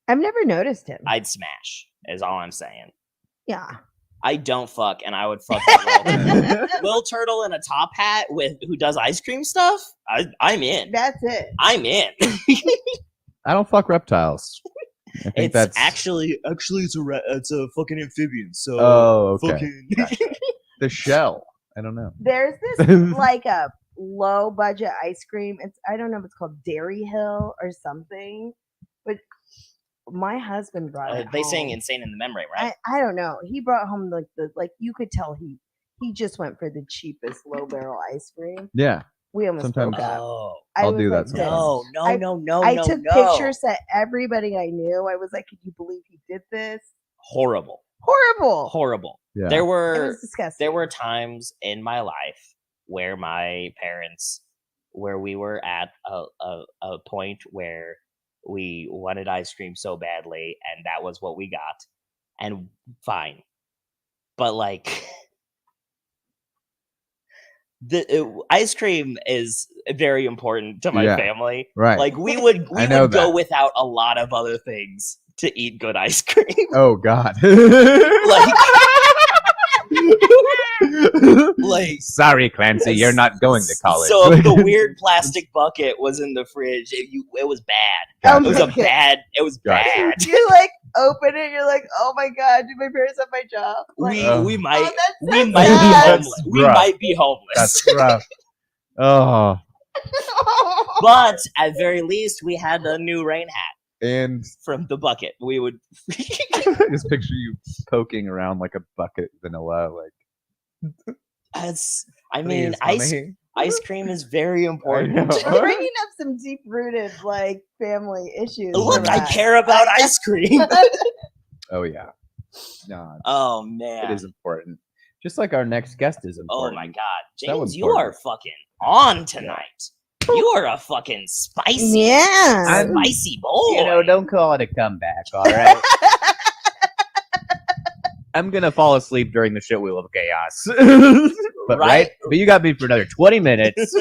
I've never noticed him. I'd smash, is all I'm saying. Yeah. I don't fuck, and I would fuck that Will Turtle in a top hat who does ice cream stuff. I'm in. That's it. I'm in. I don't fuck reptiles. I think that's actually it's a fucking amphibian. So okay. Fucking the shell. I don't know. There's this like a low budget ice cream. I don't know if it's called Dairy Hill or something, but my husband brought it. They home. sang "Insane in the Memory," right? I don't know. He brought home like you could tell he just went for the cheapest low barrel ice cream. Yeah. We almost broke up. I'll do that. No. I took pictures to everybody I knew. I was like, "Could you believe he did this?" Horrible. Yeah. It was disgusting. There were times in my life where my parents, where we were at a point where we wanted ice cream so badly, and that was what we got, and fine, but like. Ice cream is very important to my family. Right. Like we would go without a lot of other things to eat good ice cream. Oh God. like sorry, Clancy, you're not going to college. So if the weird plastic bucket was in the fridge, it was bad. It was bad. You like open it, you're like, oh my God, do my parents have my job? Like, we might be homeless. We might be homeless. That's rough. Oh. But at very least, we had a new rain hat. And from the bucket, we would just picture you poking around like a bucket vanilla, like. Ice cream is very important. We're bringing up some deep-rooted like family issues. Look, I care about ice cream. Oh yeah. No. Oh man, it is important. Just like our next guest is important. Oh my God, James, you are fucking on tonight. You are a fucking spicy, spicy boy. Don't call it a comeback, all right? I'm gonna fall asleep during the Shitwheel of Chaos. But right? But you got me for another 20 minutes.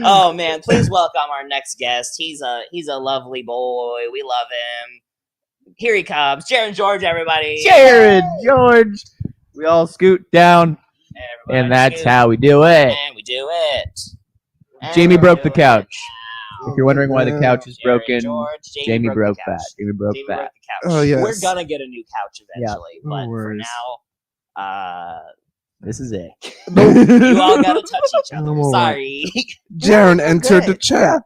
Oh man, please welcome our next guest. He's a lovely boy. We love him. Here he comes. Jaren George, everybody. Jaren George. We all scoot down. And that's how we do it. And we do it. Jamie broke the couch. If you're wondering why the couch is broken, Jamie broke that. Jamie broke that. Oh yes. We're gonna get a new couch eventually, but for now, this is it. You all gotta touch each other. Sorry. Jaren entered the chat.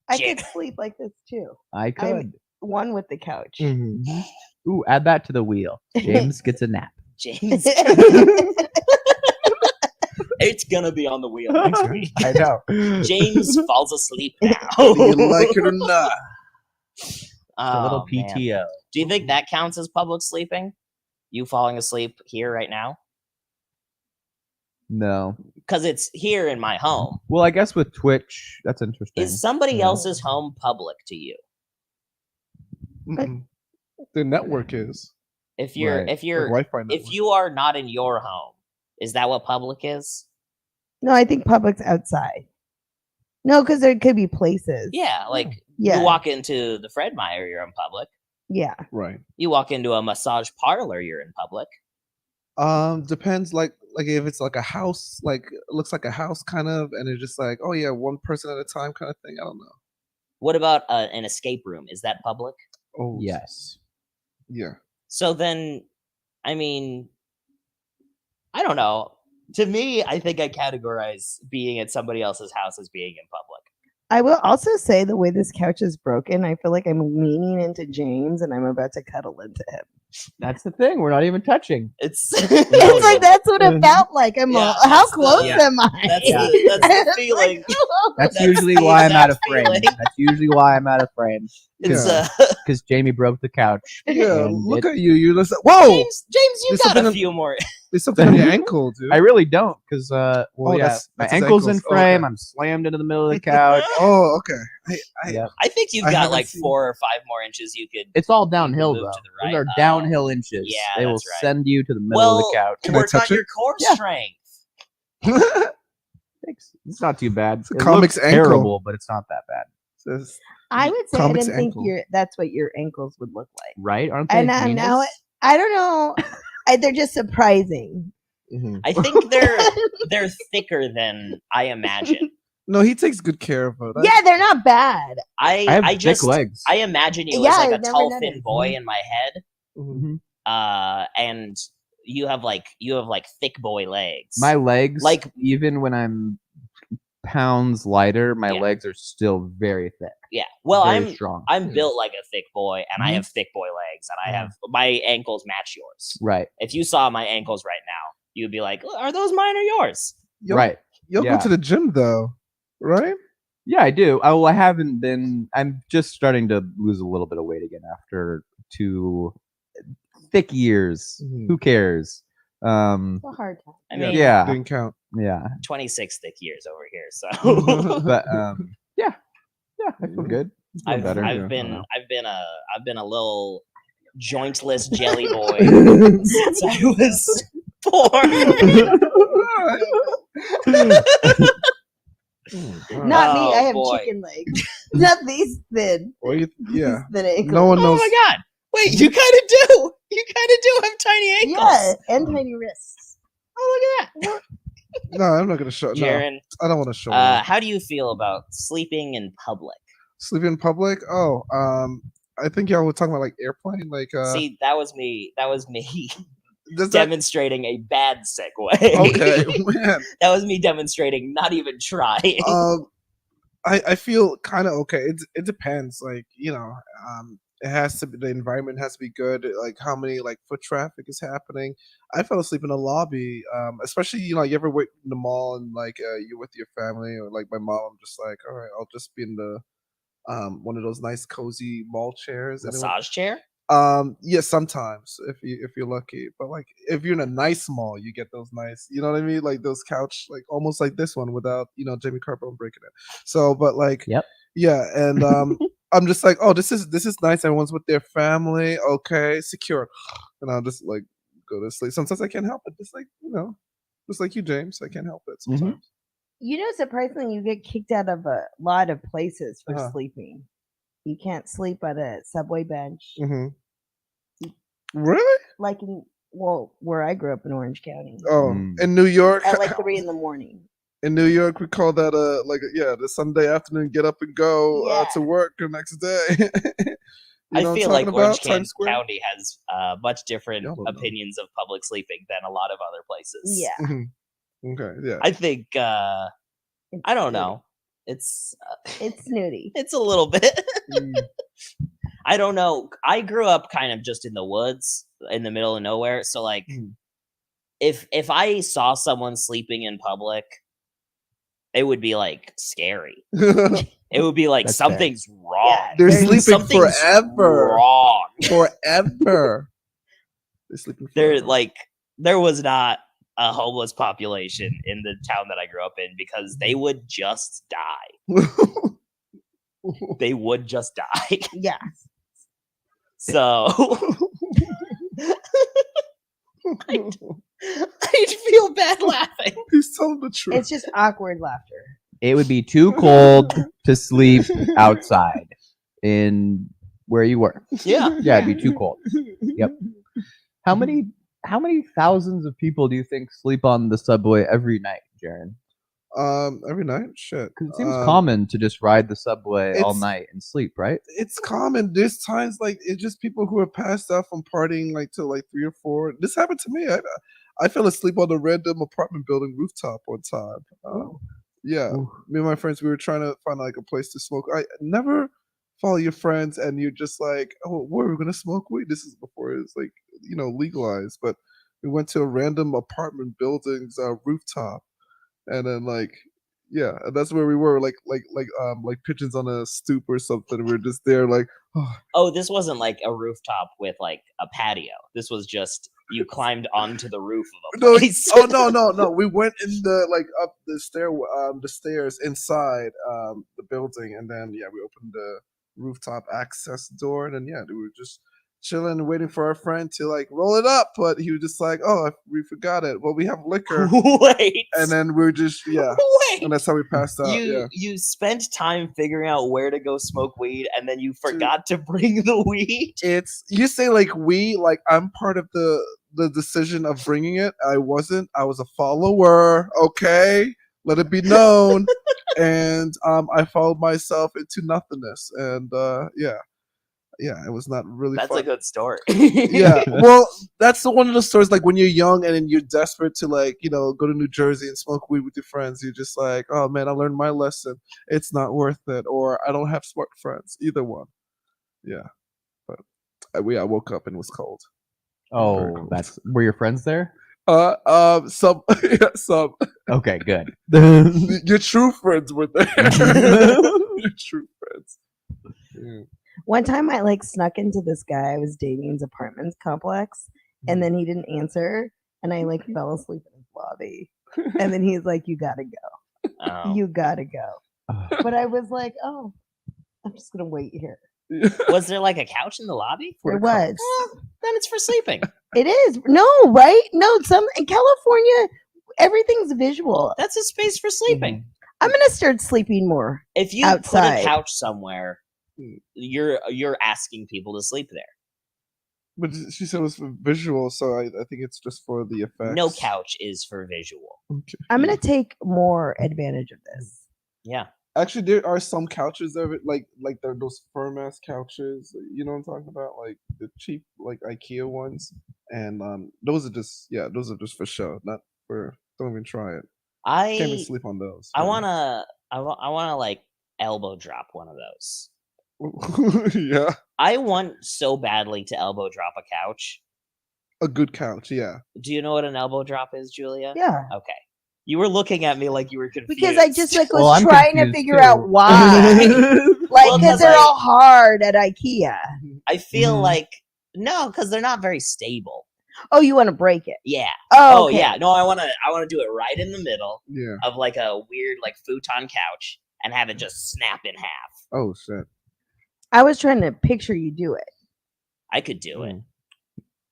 I could sleep like this too. I could. I'm one with the couch. Mm-hmm. Ooh, add that to the wheel. James gets a nap. James. It's gonna be on the wheel next week. I know. James falls asleep now. Do you like it or not? A little PTO. Man. Do you think that counts as public sleeping? You falling asleep here right now? No. Because it's here in my home. Well, I guess with Twitch, that's interesting. Is somebody else's home public to you? The network is. If you're like Wi-Fi network. if you are not in your home, is that what public is? No, I think public's outside. No, because there could be places. Yeah, like you walk into the Fred Meyer, you're in public. Yeah. Right. You walk into a massage parlor, you're in public. Depends. Like if it's like a house, like it looks like a house kind of, and it's just like, oh yeah, one person at a time kind of thing. I don't know. What about an escape room? Is that public? Oh yes. Yeah. So then, I mean, I don't know. To me, I think I categorize being at somebody else's house as being in public. I will also say the way this couch is broken, I feel like I'm leaning into James and I'm about to cuddle into him. That's the thing. We're not even touching. It's it's like that's what it felt like. I'm how close am I? That's the feeling. That's usually why I'm out of frame. That's usually why I'm out of frame. It's because Jamie broke the couch. Yeah, look at you. You listen. Whoa, James, you got a few more. There's something on your ankle, dude. I really don't, because that's my ankle's in frame. I'm slammed into the middle of the couch. Oh, okay. I think you've got like 4 or 5 more inches you could. It's all downhill though. Right. Those are downhill inches. Yeah, they will that's right. send you to the middle of the couch. Can I touch on your core strength. It's not too bad. It's a comic's ankle. Terrible, but it's not that bad. I would say I didn't think that's what your ankles would look like. Right? Aren't they? And now I don't know. They're just surprising. Mm-hmm. I think they're thicker than I imagine. No, he takes good care of her. Yeah, they're not bad. I have thick legs. I imagine you as like a tall, thin boy in my head. Mm-hmm. And you have like thick boy legs. My legs, like even when I'm pounds lighter, my legs are still very thick. Yeah. Well, very strong. I'm built like a thick boy, and I have thick boy legs, and I have my ankles match yours. Right. If you saw my ankles right now, you'd be like, "Are those mine or yours?" Right. You'll go to the gym though, right? Yeah, I do. I haven't been. I'm just starting to lose a little bit of weight again after 2 thick years. Mm-hmm. Who cares? It's a hard time. I mean, didn't count. Yeah, 26 thick years over here. So, but yeah, I feel good. I've been a little jointless jelly boy since I was born. Not me. I have chicken legs. Not these thin. Well, yeah. Thin ankles. No one knows. Oh my god! Wait, you kind of do. You kind of do have tiny ankles. Yeah, and tiny wrists. Oh, look at that. No, I'm not gonna show. Jaren, no, I don't want to show. How do you feel about sleeping in public? Sleeping in public? Oh, I think y'all were talking about like airplane. Like, see, that was me. That was me. Demonstrating a bad segue. Okay, man. That was me demonstrating not even trying. I feel kind of okay. It depends. Like, you know, it has to be, the environment has to be good. Like how many like foot traffic is happening. I fell asleep in the lobby. Especially, you know, you ever wait in the mall and like you're with your family or like my mom. I'm just like, all right, I'll just be in the one of those nice cozy mall chairs. Massage chair. Yeah, sometimes if you're lucky, but like if you're in a nice mall, you get those nice, you know what I mean, like those couch, like almost like this one without, you know, Jamie Carpenter breaking it. So, but like, yeah, and I'm just like, oh, this is nice. Everyone's with their family, okay, secure, and I'll just like go to sleep. Sometimes I can't help it, just like, you know, just like you, James, I can't help it sometimes. You know, surprisingly, you get kicked out of a lot of places for sleeping. You can't sleep at a subway bench. Really? Like where I grew up in Orange County. Oh, in New York at like 3 a.m. In New York, we call that the Sunday afternoon get up and go to work the next day. I feel like Orange County has much different opinions of public sleeping than a lot of other places. Yeah. Okay. Yeah. I think I don't know. It's snooty. It's a little bit. I don't know. I grew up kind of just in the woods, in the middle of nowhere. So like, if I saw someone sleeping in public, it would be like scary. It would be like something's wrong. Yeah, they're sleeping forever. Wrong. Forever. They're sleeping forever. There was not a homeless population in the town that I grew up in because they would just die. They would just die. Yeah. So I'd feel bad laughing. He's telling the truth. It's just awkward laughter. It would be too cold to sleep outside in where you were. Yeah. Yeah, it'd be too cold. Yep. How many thousands of people do you think sleep on the subway every night, Jaren? Every night? Shit. Because it seems common to just ride the subway all night and sleep, right? It's common. There's times like it's just people who are passed out from partying like till like 3 or 4. This happened to me. I fell asleep on a random apartment building rooftop one time. Yeah, me and my friends, we were trying to find like a place to smoke. I never follow your friends and you're just like, oh, where are we gonna smoke weed? This is before it was like legalized, but we went to a random apartment building's rooftop. And then and that's where we were, like pigeons on a stoop or something. We were just there, like, oh, this wasn't like a rooftop with like a patio. This was just you climbed onto the roof of a place. No. We went in the up the stairs inside the building, and then we opened the rooftop access door, and then we were just chilling and waiting for our friend to like roll it up, but he was just like, oh, we forgot it. Well, we have liquor. Wait. And then we're just Wait. And that's how we passed out. You spent time figuring out where to go smoke weed, and then you forgot to bring the weed. It's you say like I'm part of the decision of bringing it. I wasn't. I was a follower. Okay, let it be known. And I followed myself into nothingness, and it was not really That's fun. a good story. Yeah. Well, that's one of the stories like when you're young and then you're desperate to go to New Jersey and smoke weed with your friends. You're just like, oh man, I learned my lesson. It's not worth it. Or I don't have smart friends. Either one. Yeah. But I woke up and it was cold. Oh, were your friends there? Some. Some. Okay, good. Your true friends were there. Your true friends. Yeah. One time I snuck into this guy I was dating's apartment complex, and then he didn't answer, and I fell asleep in his lobby. And then he's like, you gotta go. Oh. You gotta go. But I was like, oh, I'm just gonna wait here. Was there a couch in the lobby? There was. Then it's for sleeping. It is. No, right? No, in California, everything's visual. That's a space for sleeping. I'm gonna start sleeping more. If you outside. put a couch somewhere, you're asking people to sleep there. But she said it was for visual, so I think it's just for the effects. No couch is for visual. Okay. I'm gonna take more advantage of this. Yeah. Actually, there are some couches of it, like they're those firm ass couches. You know what I'm talking about? Like the cheap, IKEA ones, and those are just for show, not for. Don't even try it. I can't even sleep on those. I wanna elbow drop one of those. Yeah. I want so badly to elbow drop a couch. A good couch, yeah. Do you know what an elbow drop is, Julia? Yeah. Okay. You were looking at me like you were confused. Because I just was trying to figure out why. Because they're all hard at IKEA. I feel no, because they're not very stable. Oh, you want to break it? Yeah. Oh, okay. Yeah. No, I want to do it right in the middle of a weird futon couch and have it just snap in half. Oh shit. I was trying to picture you do it. I could do it.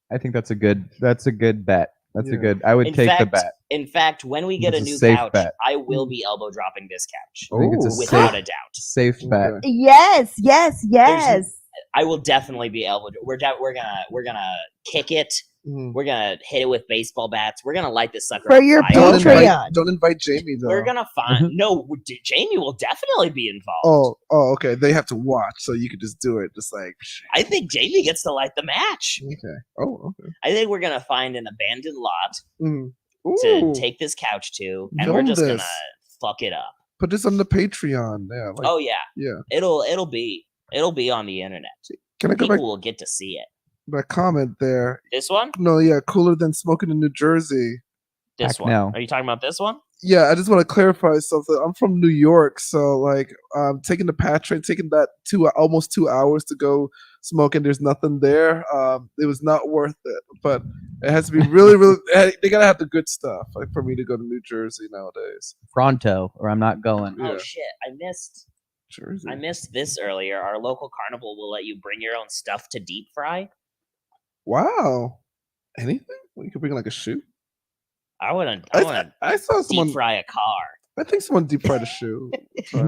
I think that's a good bet. That's a good. I would take the bet. In fact, when we get a new couch, I will be elbow dropping this couch. Without a doubt. Safe bet. Yes. I will definitely be elbow. We're gonna kick it. We're gonna hit it with baseball bats. We're gonna light this sucker for your Patreon. Don't invite Jamie though. We're gonna find Jamie will definitely be involved. Oh, okay. They have to watch, so you could just do it, just like. I think Jamie gets to light the match. Okay. Oh, okay. I think we're gonna find an abandoned lot to take this couch to, and we're just gonna fuck it up. Put this on the Patreon. Yeah. Yeah. It'll be on the internet. Can I go back? People will get to see it. That comment there. This one? No, yeah, cooler than smoking in New Jersey. This one. Are you talking about this one? Yeah, I just want to clarify something. I'm from New York, so like taking the PATH train, taking that almost 2 hours to go smoke, and there's nothing there. It was not worth it. But it has to be really, really. They gotta have the good stuff, like for me to go to New Jersey nowadays. Pronto, or I'm not going. Oh shit! I missed this earlier. Our local carnival will let you bring your own stuff to deep fry. Wow! Anything? Well, you could bring like a shoe. I want I saw someone deep fry a car. I think someone deep fried a shoe.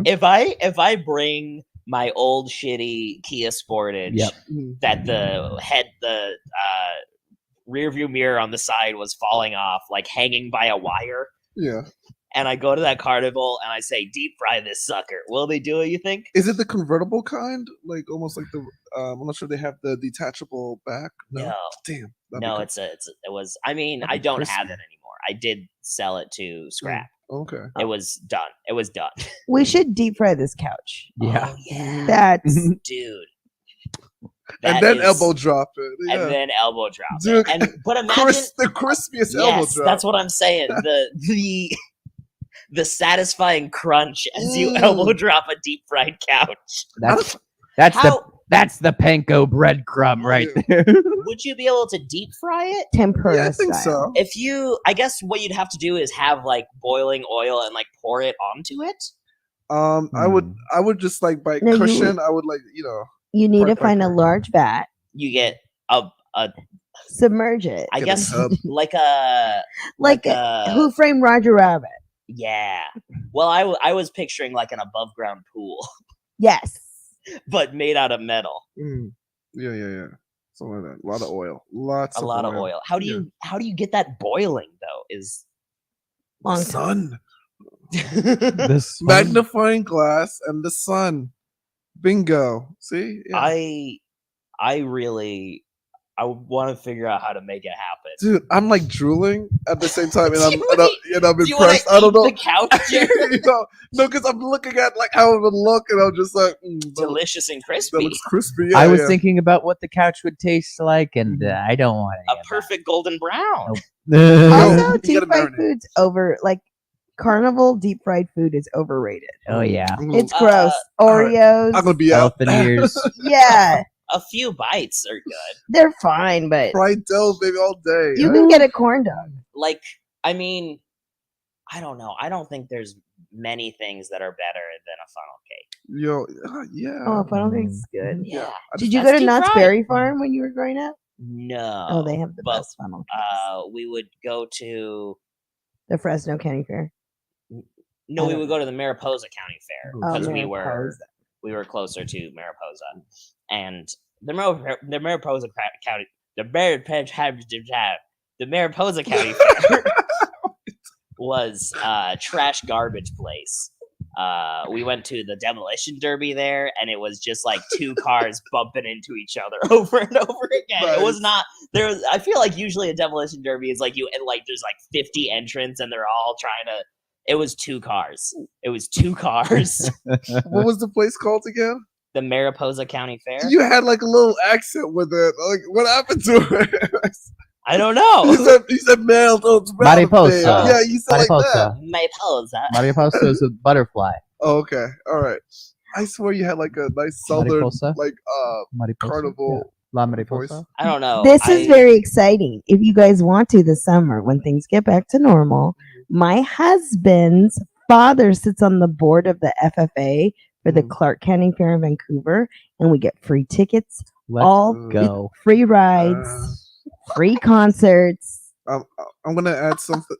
If I bring my old shitty Kia Sportage that the rear view mirror on the side was falling off, like hanging by a wire. Yeah. And I go to that carnival and I say, deep fry this sucker. Will they do it, you think? Is it the convertible kind? Like almost like the I'm not sure they have the detachable back. No. Damn. No, it was I mean, I don't have it anymore. I did sell it to scrap. Okay. It was done. It was done. We should deep fry this couch. Yeah. Oh, yeah. That's dude. And then elbow drop it. Yeah. And then elbow drop Dude, it. But imagine the crispiest elbow drop. That's what I'm saying. The satisfying crunch as you elbow drop a deep fried couch. That's the panko breadcrumb right there. Would you be able to deep fry it? Tempura. Yeah, I think so. I guess what you'd have to do is have like boiling oil and like pour it onto it. I would just like by cushion. I would like You need to find a large vat. You get a submerge it. I guess like a Who Framed Roger Rabbit. Yeah. Well, I was picturing like an above ground pool. Yes. But made out of metal. Yeah. Something like that. A lot of oil. A lot of oil. How do you get that boiling though? Is the sun. Magnifying glass and the sun. Bingo. See? Yeah. I want to figure out how to make it happen. Dude, I'm like drooling at the same time, and I'm impressed. I don't know. The couch, no, because I'm looking at like how it would look, and I'm just like, delicious and crispy. That looks crispy. Yeah, I was thinking about what the couch would taste like, and I don't want a perfect golden brown. Also, deep fried food's over. Like carnival deep fried food is overrated. Oh yeah, it's gross. Oreos. I'm gonna be out. Ears. Yeah. A few bites are good. They're fine, but fried dough, baby, all day. You can get a corn dog. Like, I mean, I don't know. I don't think there's many things that are better than a funnel cake. Yeah. Oh, funnel cake's good. Yeah. Did you go to Knott's Berry Farm when you were growing up? No. Oh, they have the best funnel cakes. We would go to the Fresno County Fair. No, we would go to the Mariposa County Fair because we were closer to Mariposa. And the Mariposa County, the Mariposa County Fair was a trash garbage place. We went to the demolition derby there, and it was just like two cars bumping into each other over and over again. Right. It was not there. I feel like usually a demolition derby is like there's like 50 entrants, and they're all trying to. It was two cars. What was the place called again? The Mariposa County Fair. You had like a little accent with it. Like, what happened to it? I don't know. You said Mariposa. Yeah, you said Mariposa. Like that. Mariposa. Mariposa is a butterfly. Oh, okay. All right. I swear you had like a nice southern carnival. Yeah. La Mariposa. I don't know. This is very exciting. If you guys want to this summer, when things get back to normal, my husband's father sits on the board of the FFA for the Clark County Fair in Vancouver, and we get free tickets, go, free rides, free concerts. I'm gonna add something.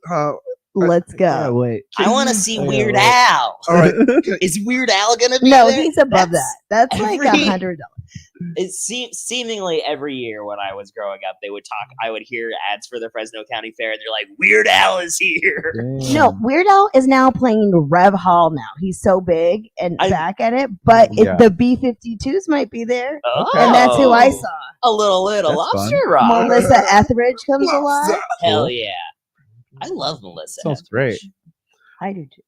Let's go. Wait, I want to see Weird Al. All right, is Weird Al gonna be there? He's above that. That's like $100. It seemingly every year when I was growing up, they would talk. I would hear ads for the Fresno County Fair, and they're like, "Weird Al is here." Damn. No, Weird Al is now playing Rev Hall. Now he's so big and back at it, but the B-52s might be there, and that's who I saw. A little lobster rock. Melissa Etheridge comes alive. Hell yeah! I love Melissa. Sounds great. I do too.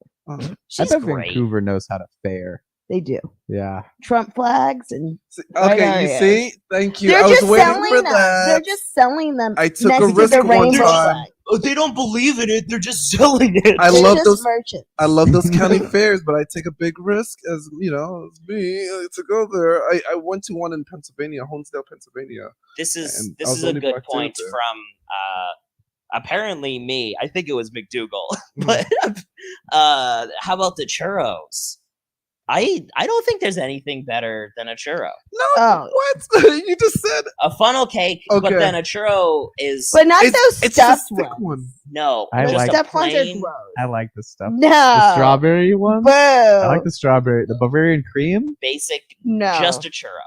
She's I bet great. Vancouver knows how to fare. They do. Yeah. Trump flags and okay, you see? Thank you. They're I was just waiting selling for them. that. They're just selling them. I took a next to risk the one rainbow time. flag. Oh, they don't believe in it. They're just selling it. I They're love just those merchants. I love those county fairs, but I take a big risk as you know, as me to go there. I went to one in Pennsylvania, Honesdale, Pennsylvania. This is a good point from apparently me. I think it was McDougal. But how about the churros? I don't think there's anything better than a churro. No, what? You just said a funnel cake, but then a churro is, but not those stuffed ones. No, the just stuffed plain, ones are gross. I like the stuff. No, the strawberry ones. Boo. I like the strawberry, the Bavarian cream. Basic, no, just a churro.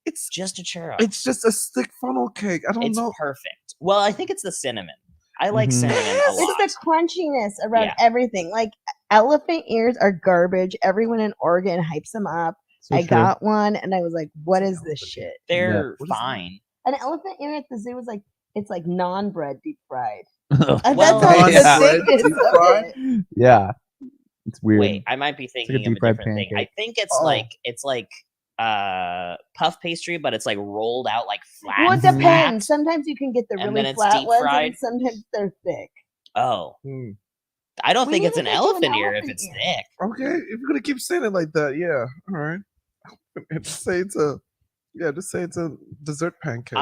It's just a churro. It's just a stick funnel cake. I don't know. It's perfect. Well, I think it's the cinnamon. I like cinnamon a lot. It's the crunchiness around everything. Like elephant ears are garbage. Everyone in Oregon hypes them up. So I got one and I was like, what is this shit? They're fine. An elephant ear at the zoo was like, it's like non-bread deep fried. Well, yeah. It's weird. Wait, I might be thinking of a different thing. I think it's like puff pastry, but it's like rolled out like flat. Well, it depends. Sometimes you can get the and really flat ones, and sometimes they're thick. Oh, I don't think it's an elephant ear if it's thick. Okay, if you're gonna keep saying it like that, yeah, all right. Just say it's a dessert pancake.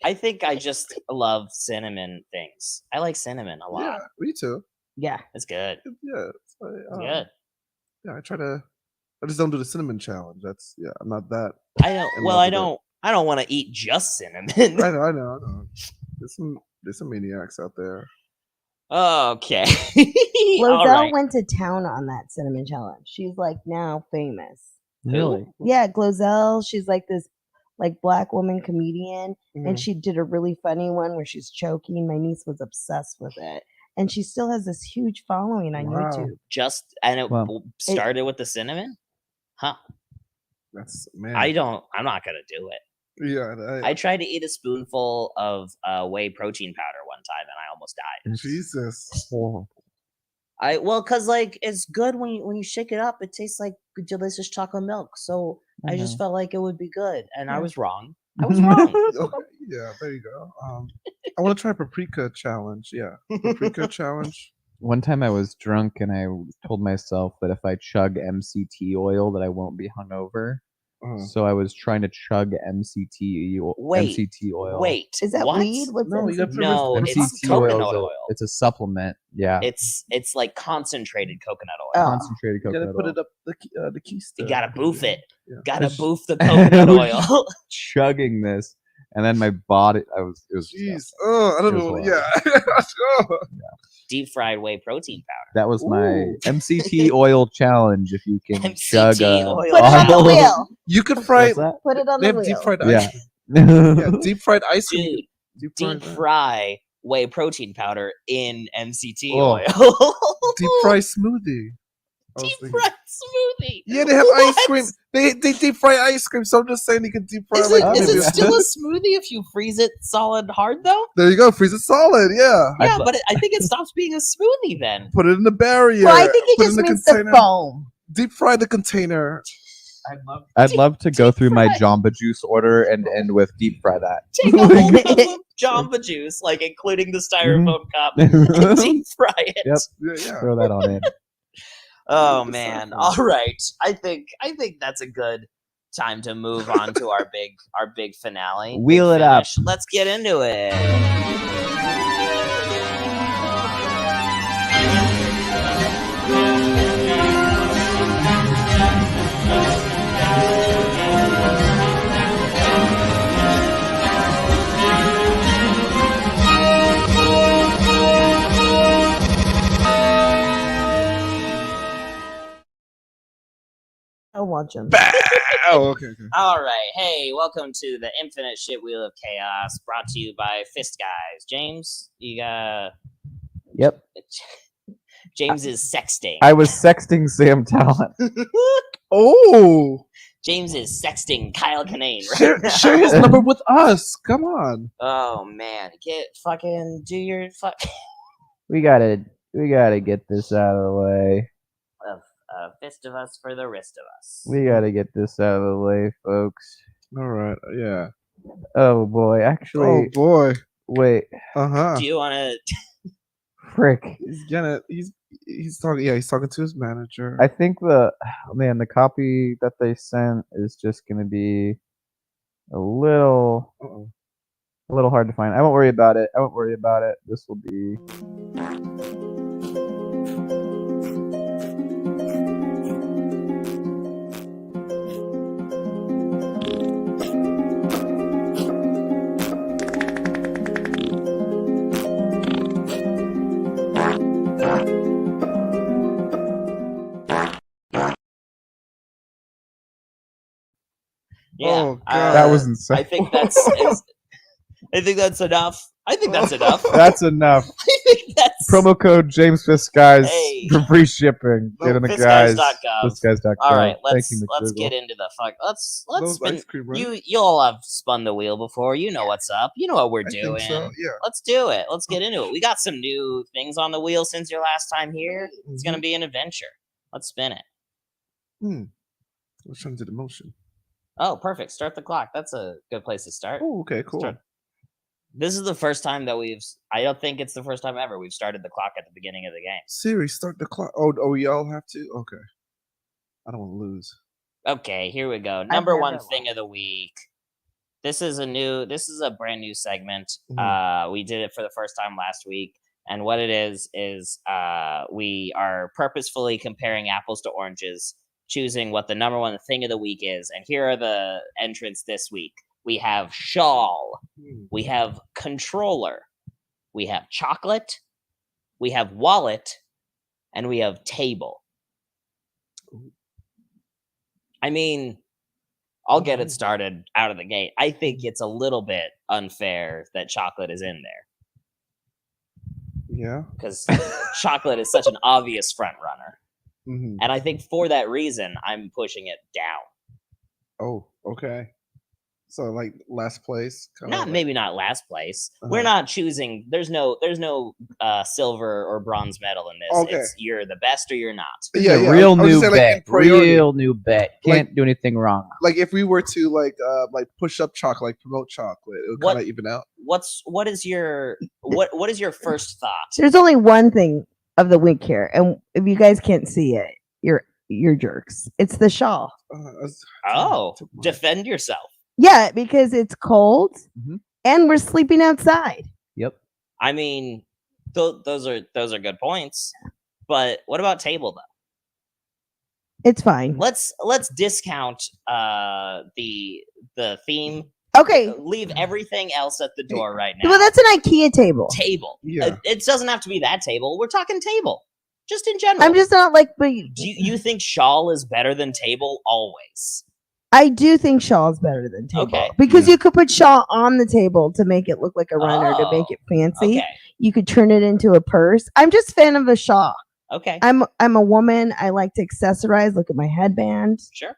I think I just love cinnamon things. I like cinnamon a lot. Yeah, me too. Yeah, it's good. Yeah, it's good. Yeah, I just don't do the cinnamon challenge. I'm not that. I don't want to eat just cinnamon. I know. There's some maniacs out there. Okay. Glozell went to town on that cinnamon challenge. She's like now famous. Really? Yeah, Glozell. She's like this black woman comedian, and she did a really funny one where she's choking. My niece was obsessed with it. And she still has this huge following on YouTube. It started with the cinnamon? Huh. Man. I'm not gonna do it. Yeah. I tried to eat a spoonful of whey protein powder one time and I almost died. Jesus. Cause like it's good when you shake it up, it tastes like delicious chocolate milk. So I just felt like it would be good. And I was wrong. Okay, yeah, there you go. I want to try paprika challenge. Yeah, paprika challenge. One time I was drunk and I told myself that if I chug MCT oil that I won't be hungover. So I was trying to chug MCT oil. Wait, is that weed? What's no, it's coconut oil. It's a supplement. Yeah, it's like concentrated coconut oil. Concentrated coconut oil. You gotta put it up the keister. You gotta boof it. Yeah. Gotta boof the coconut oil. Chugging this, and then my body. It was. Jeez. I don't know. Yeah. Deep fried whey protein powder. That was my MCT oil challenge. If you can chug oil. Put it on the wheel. You could fry. Put it on the wheel. Deep fried ice. Yeah, deep fried ice cream. Deep fry whey protein powder in MCT oil. Deep fry smoothie. Deep fried smoothie. Yeah, they have ice cream. They deep fry ice cream. So I'm just saying you can deep fry. Is it still a smoothie if you freeze it solid hard though? There you go, freeze it solid. Yeah. Yeah, but I think it stops being a smoothie then. Put it in the barrier. Well, I think it just means the foam. Deep fry the container. I'd love to go through my Jamba Juice order and end with deep fry that. Take a whole cup of Jamba Juice, like including the styrofoam cup, and deep fry it. Yep. Yeah. Throw that on in. Oh man! All right, I think that's a good time to move on to our big finale. Wheel it up. Let's get into it. I'll watch them. Okay. All right. Hey, welcome to the Infinite Shitwheel of Chaos, brought to you by Fist Guys. James, you got... Yep. James is sexting. I was sexting Sam Tallent. Oh! James is sexting Kyle Kinane right share his number with us. Come on. Oh, man. Do your fuck... We gotta get this out of the way. A fist of us for the rest of us. We gotta get this out of the way, folks. All right. Yeah. Oh boy. Actually. Oh boy. Wait. Do you want to? Frick. He's talking. Yeah, he's talking to his manager. I think the copy that they sent is just gonna be a little hard to find. I won't worry about it. This will be. Yeah, oh, God. That was insane. I think that's enough. That's enough. I think that's promo code James Fisk guys for free shipping. Get in the guys. FiskGuys.com. All right, let's get into the fuck. Let's spin. You all have spun the wheel before. You know what's up. You know what we're doing. So, yeah. Let's do it. Let's get into it. We got some new things on the wheel since your last time here. It's gonna be an adventure. Let's spin it. Let's try to do the motion. Oh, perfect. Start the clock. That's a good place to start. Oh, okay, cool. This is the first time that I don't think it's the first time ever we've started the clock at the beginning of the game. Siri, start the clock. Oh, y'all have to? Okay. I don't want to lose. Okay, here we go. Number one thing of the week. This is a brand new segment. We did it for the first time last week. And what it is we are purposefully comparing apples to oranges, choosing what the number one thing of the week is. And here are the entrants this week. We have shawl. We have controller. We have chocolate. We have wallet. And we have table. I mean, I'll get it started out of the gate. I think it's a little bit unfair that chocolate is in there. Yeah. Because chocolate is such an obvious front runner. And I think for that reason, I'm pushing it down. Oh, okay. So like last place? Maybe not last place. We're not choosing. There's no silver or bronze medal in this. Okay. It's you're the best or you're not. Yeah, real new bet. Real new bet. Can't do anything wrong. Like if we were to like push up chocolate, like promote chocolate, it would kind of even out. What is your first thought? There's only one thing of the week here, and if you guys can't see it, you're jerks. It's the shawl. Defend yourself. Yeah, because it's cold and we're sleeping outside. Yep. I mean, those are good points. But what about table though? It's fine. Let's discount the theme. Okay. Leave everything else at the door right now. Well, that's an IKEA table. Yeah. It doesn't have to be that table. We're talking table. Just in general. I'm just not like, but do you think shawl is better than table always? I do think shawl is better than table. Okay. Because you could put shawl on the table to make it look like a runner, to make it fancy. Okay. You could turn it into a purse. I'm just a fan of a shawl. Okay. I'm a woman. I like to accessorize. Look at my headband. Sure.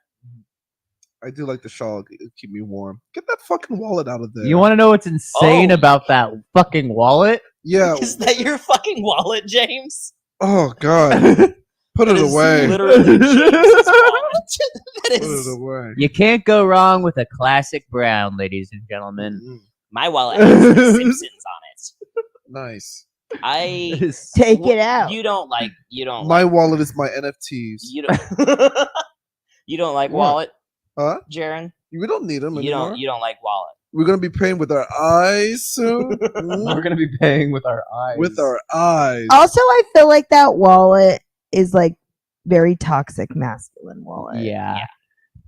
I do like the shawl. Keep me warm. Get that fucking wallet out of there. You want to know what's insane about that fucking wallet? Yeah. Is that your fucking wallet, James? Oh, God. Put it away. Literally James's wallet. Put it away. You can't go wrong with a classic brown, ladies and gentlemen. My wallet has the Simpsons on it. Nice. Take it out. You don't like. My wallet is my NFTs. You don't like wallet, huh? Jaren? We don't need them anymore. You don't like wallet. We're gonna be paying with our eyes soon. We're gonna be paying with our eyes. With our eyes. Also, I feel like that wallet is like very toxic masculine wallet. Yeah.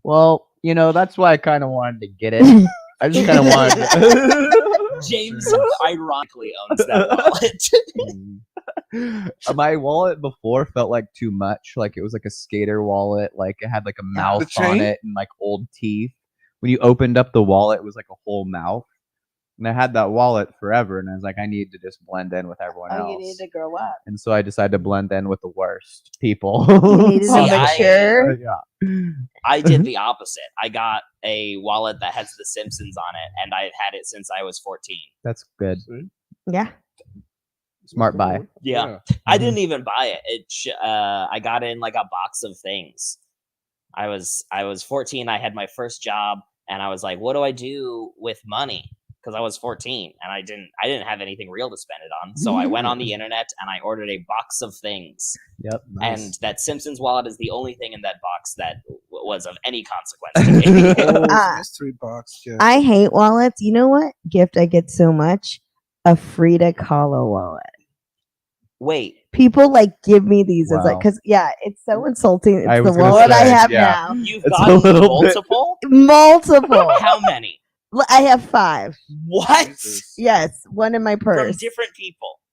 Well, that's why I kind of wanted to get it. I just kind of wanted to. James ironically owns that wallet. My wallet before felt like too much. Like it was like a skater wallet. Like it had like a mouth on it and like old teeth. When you opened up the wallet, it was like a whole mouth. And I had that wallet forever, and I was like, I need to just blend in with everyone else. You need to grow up. And so I decided to blend in with the worst people. I did the opposite. I got a wallet that has The Simpsons on it, and I've had it since I was 14. That's good. Yeah. Smart buy. Yeah. I didn't even buy it. I got in like a box of things. I was 14. I had my first job, and I was like, "What do I do with money?" Because I was 14 and I didn't have anything real to spend it on. So I went on the internet and I ordered a box of things. Yep. Nice. And that Simpsons wallet is the only thing in that box that was of any consequence to me. Mystery box. Yeah. I hate wallets. You know what gift I get so much? A Frida Kahlo wallet. Wait. People like give me these as like, because it's so insulting. It's the wallet I have now. You've got multiple? Multiple. How many? I have 5. What? Yes, one in my purse.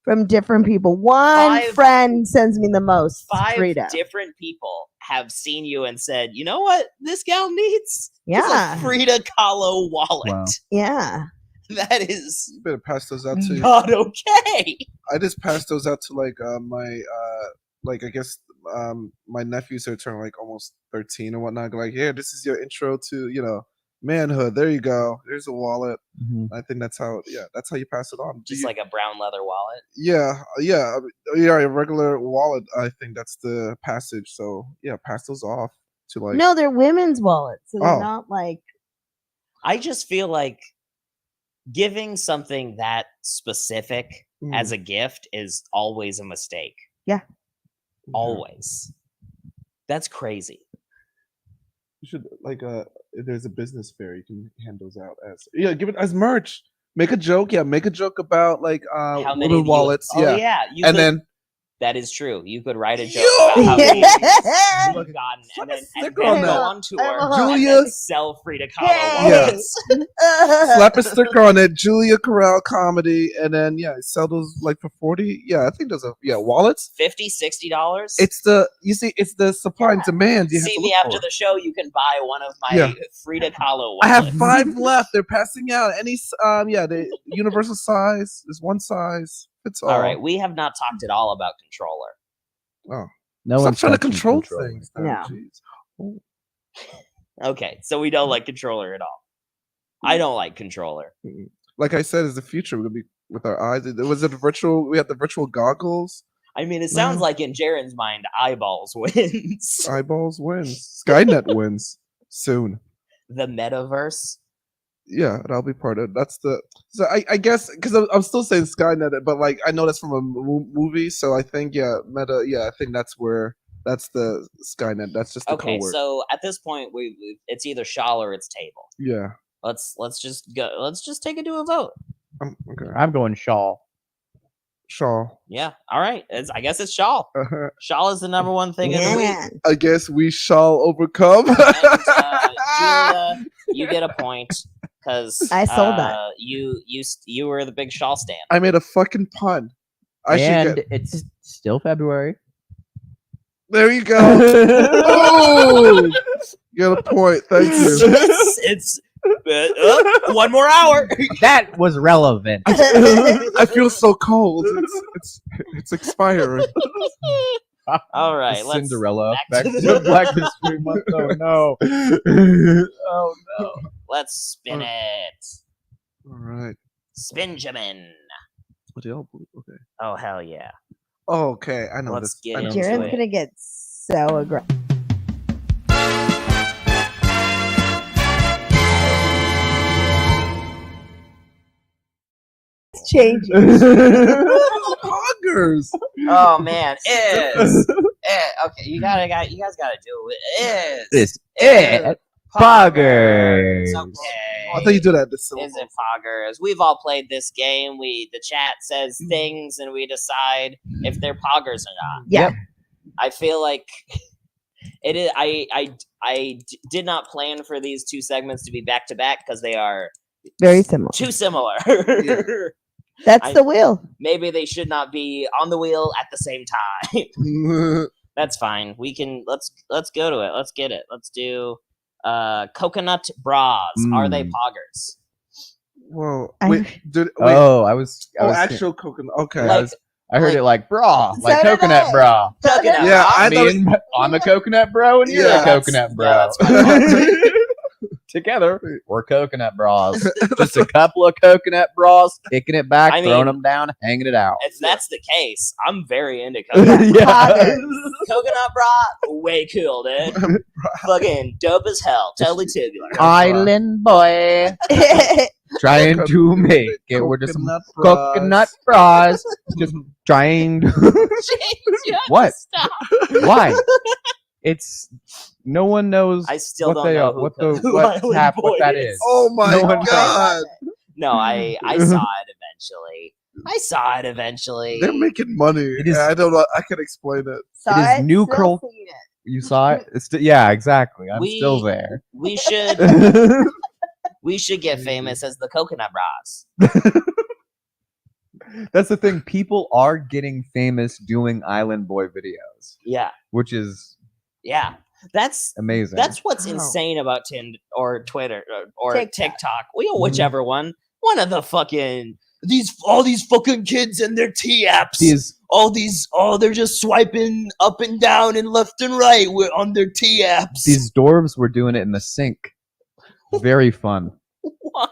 From different people. One friend sends me the most. 5 Frida. different people have seen you and said, "You know what this gal needs? Yeah, a Frida Kahlo wallet." Wow. Yeah, that is. You better pass those out to. Not okay. I just passed those out to like my like I guess my nephews are turning like almost 13 and whatnot. Like, here, this is your intro to manhood. There you go. There's a wallet. Mm-hmm. I think that's how you pass it on. Just like a brown leather wallet. Yeah. A regular wallet. I think that's the passage. So yeah, pass those off to like. No, they're women's wallets, so they're not like. I just feel like giving something that specific as a gift is always a mistake. Yeah. Always. That's crazy. You should if there's a business fair, you can hand those out as give it as merch. Make a joke, make a joke about like how many women wallets. Then that is true. You could write a joke about how many you've gotten, and then go on tour. Julia, sell Frida Kahlo wallets. Slap a sticker on it. Julia Corral comedy, and then sell those like for $40. Yeah, I think those are wallets. $50-$60. It's the supply and demand. See me after the show. You can buy one of my Frida Kahlo wallets. I have 5 left. They're passing out. Any the universal size is one size. It's all right. We have not talked at all about controller. Oh, no one's trying to control things. No. Oh. Okay, so we don't like controller at all. I don't like controller. Like I said, is the future. We're gonna be with our eyes. Was it virtual? We had the virtual goggles. I mean, it sounds like in Jaren's mind, eyeballs wins. Eyeballs wins. Skynet wins soon. The metaverse. Yeah, that'll be part of it. That's the. So I guess because I'm still saying Skynet, but like I know that's from a movie, so I think meta. Yeah, I think that's the Skynet. That's just the code word. So at this point, it's either Shaw or it's table. Yeah. Let's just go. Let's just take it to a vote. Okay. I'm going Shaw. Shaw. Yeah. All right. I guess it's Shaw. Shaw is the number one thing in the week. I guess we shall overcome. And, Julia, you get a point because I sold that. You were the big Shaw stand. I made a fucking pun. It's still February. There you go. Oh, you got a point. Thank you. It's one more hour. That was relevant. I feel so cold. It's expiring. All right, let's Cinderella back to Black History Month. Oh no! Oh no! Let's spin it. All right, Spinjamin. Okay. Oh hell yeah! Okay, I know. Let's get into Jaren's it. Gonna get so aggressive. Changing. Poggers. Oh man, okay. You guys gotta do it. Is Poggers. Okay. I thought you do that. Is it Poggers? We've all played this game. The chat says things, and we decide if they're Poggers or not. Yeah. I feel like it is. I did not plan for these 2 segments to be back to back because they are very similar. Too similar. Yeah. That's the wheel. Maybe they should not be on the wheel at the same time. That's fine. We can let's go to it. Let's get it. Let's do coconut bras. Are they poggers? Whoa. Wait. I was actual coconut. Okay. I heard it like bra, like coconut bra. Coconut yeah, bra. I'm a coconut bro and you're a coconut bro. Yeah, together, we're coconut bras. Just a couple of coconut bras, kicking it back, throwing them down, hanging it out. If that's the case, I'm very into coconut bra. Coconut bra, way cool, dude. Fucking dope as hell. Totally tubular. Island boy. Trying to make it. We're just coconut bras. Just trying to. What? Stop. Why? It's no one knows. I still what don't they know are, what what that is. Oh my god! No, I saw it eventually. They're making money. I don't know. I can explain it. Saw it? New Still curl. seen it. You saw it? Yeah, exactly. I'm still there. We should get famous as the coconut bras. That's the thing. People are getting famous doing Island Boy videos. Yeah. Which is that's amazing. That's what's insane about Tinder or Twitter or TikTok. Whichever one. One of the fucking all these fucking kids and their T apps. They're just swiping up and down and left and right on their T apps. These dwarves were doing it in the sink. Very fun. What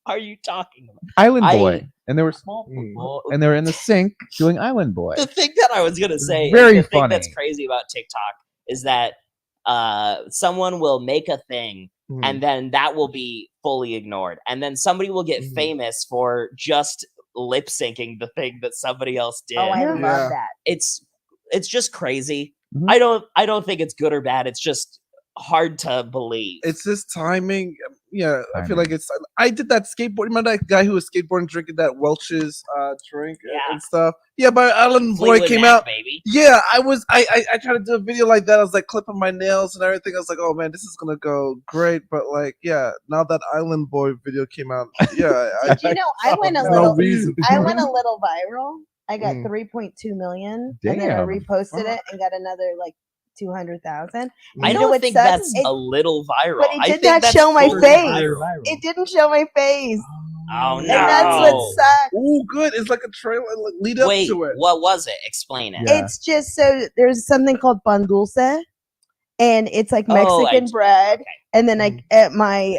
are you talking about? Island Boy. And there were small people, and they were in the sink doing Island Boy. The thing that I was gonna say, very the thing funny. That's crazy about TikTok is that someone will make a thing, and then that will be fully ignored, and then somebody will get famous for just lip syncing the thing that somebody else did. Oh, I love that. It's just crazy. I don't think it's good or bad. It's just hard to believe. It's just timing. Yeah, I feel like it's. I did that skateboard. Remember that guy who was skateboarding, drinking that Welch's drink and stuff. Yeah, but Island Boy came out. Baby. Yeah, I tried to do a video like that. I was like clipping my nails and everything. I was like, oh man, this is gonna go great. But like, yeah, now that Island Boy video came out, yeah, I went a little. I went a little viral. I got 3.2 million, and then I reposted it and got another like 200,000. I don't think that's a little viral. But it did not show my face. It didn't show my face. Oh no! And that's what sucks. Oh, good. It's like a trailer lead up to it. What was it? Explain it. It's just so there's something called pan dulce, and it's like Mexican bread. Okay. And then my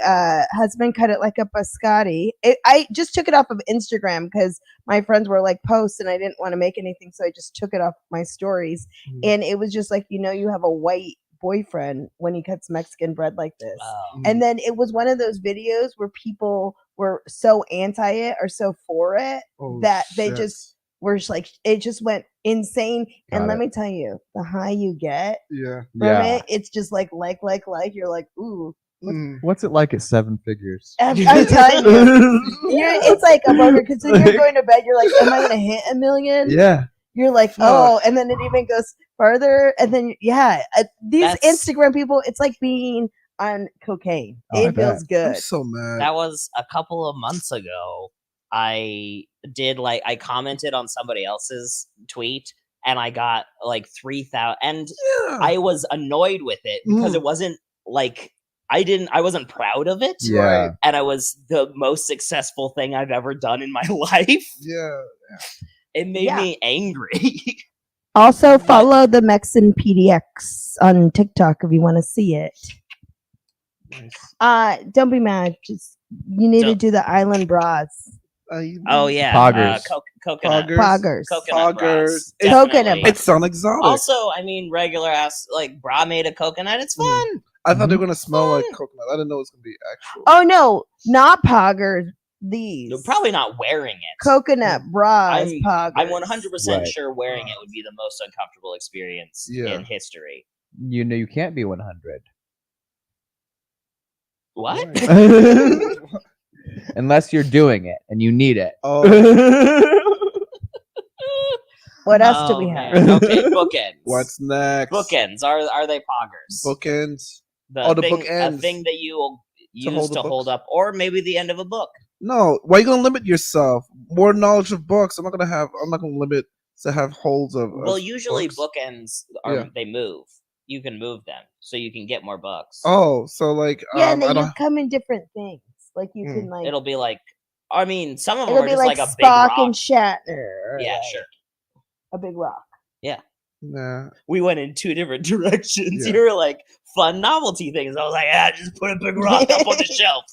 husband cut it like a biscotti. I just took it off of Instagram because my friends were like posts, and I didn't want to make anything, so I just took it off my stories. And it was just like, you have a white boyfriend when he cuts Mexican bread like this. And then it was one of those videos where people were so anti it or so for it that they just were just like, it just went insane. Let me tell you, the high you get from it, it's just like you're like, ooh. What's it like at 7 figures? I'm telling you, it's like a burger because when you're going to bed, you're like, am I going to hit 1 million? Yeah. You're like, oh, and then it even goes further. And then, these Instagram people, it's like being on cocaine. It feels good. I'm so mad. That was a couple of months ago. I commented on somebody else's tweet and I got like 3,000. And I was annoyed with it because it wasn't like, I wasn't proud of it. Yeah. And I was the most successful thing I've ever done in my life. Yeah. It made me angry. Also, follow the Mexican PDX on TikTok if you want to see it. Nice. Don't be mad. Just you need to do the island bras. Oh yeah, poggers. Coconut. Poggers. Coconut bras. Coconut. It sounds exotic. Also, I mean, regular ass like bra made of coconut. It's fun. I thought they were gonna smell like coconut. I didn't know it was gonna be actual. Oh no, not poggers. These. You're probably not wearing it. Coconut bras. Poggers. I'm 100% sure wearing it would be the most uncomfortable experience in history. You can't be 100. What? Unless you're doing it and you need it. Oh. What else do we have? Okay, bookends. What's next? Bookends. Are they poggers? Bookends. The bookends. A thing that you will use to hold up, or maybe the end of a book. No, why are you gonna limit yourself? More knowledge of books. I'm not gonna limit to have holds of. Well, usually books. Bookends are they move. You can move them, so you can get more books. Oh, so like and they come in different things. Like you can like. It'll be like. I mean, some of them are just like a Spock big rock. and Shatner. Yeah, sure. A big rock. Yeah. Nah. We went in two different directions. You were like fun novelty things. I was like, just put a big rock up on the shelf.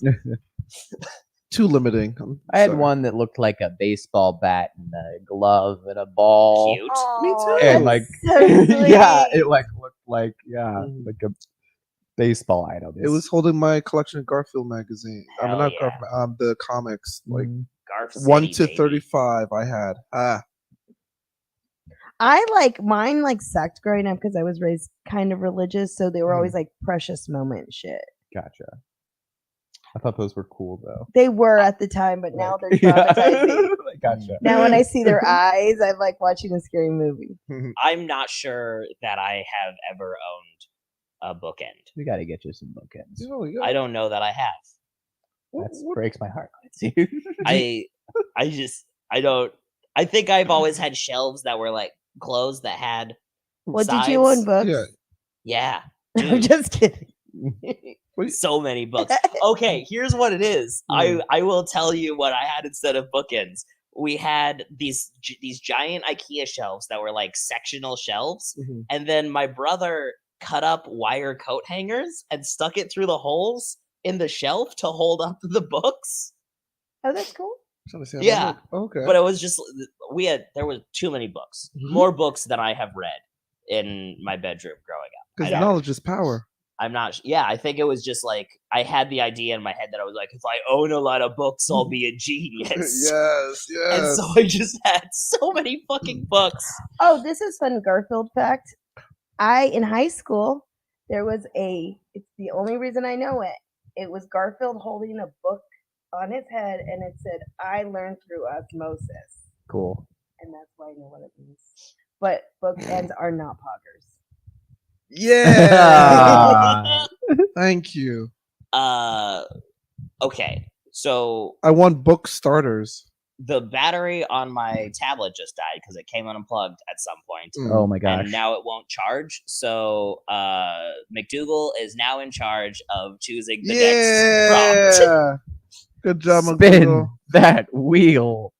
Too limiting. I had one that looked like a baseball bat and a glove and a ball. Cute. Oh, Me too. And like, so yeah, sweet. it like looked like like a baseball item. It was holding my collection of Garfield magazine. I mean, Hell not yeah. Garfield, the comics, like Garf 1 City, to baby. 35. I had. I like mine like sucked growing up because I was raised kind of religious, so they were always like precious moment shit. Gotcha. I thought those were cool though. They were at the time, but now they're traumatizing. Gotcha. Now when I see their eyes, I'm like watching a scary movie. I'm not sure that I have ever owned a bookend. We got to get you some bookends. I don't know that I have. That breaks my heart. I don't. I think I've always had shelves that were like closed that had. Well, sides. did you own books? Yeah. I'm just kidding. So many books. Okay, here's what it is. I will tell you what I had instead of bookends. We had these giant IKEA shelves that were like sectional shelves, and then my brother cut up wire coat hangers and stuck it through the holes in the shelf to hold up the books. Oh, that's cool. Yeah. Okay. But it was just there was too many books. More books than I have read in my bedroom growing up. Because knowledge is power. I'm not. Yeah, I think it was just like I had the idea in my head that I was like, if I own a lot of books, I'll be a genius. Yes. And so I just had so many fucking books. Oh, this is fun Garfield fact. In high school, there was it's the only reason I know it. It was Garfield holding a book on his head, and it said, "I learned through osmosis." Cool. And that's why I know what it means. But bookends are not poggers. Yeah. Thank you. Okay. So I want book starters. the battery on my tablet just died because it came unplugged at some point. Oh my gosh. And now it won't charge. So McDougal is now in charge of choosing the next prompt. Good job, Spin McDougal. that wheel.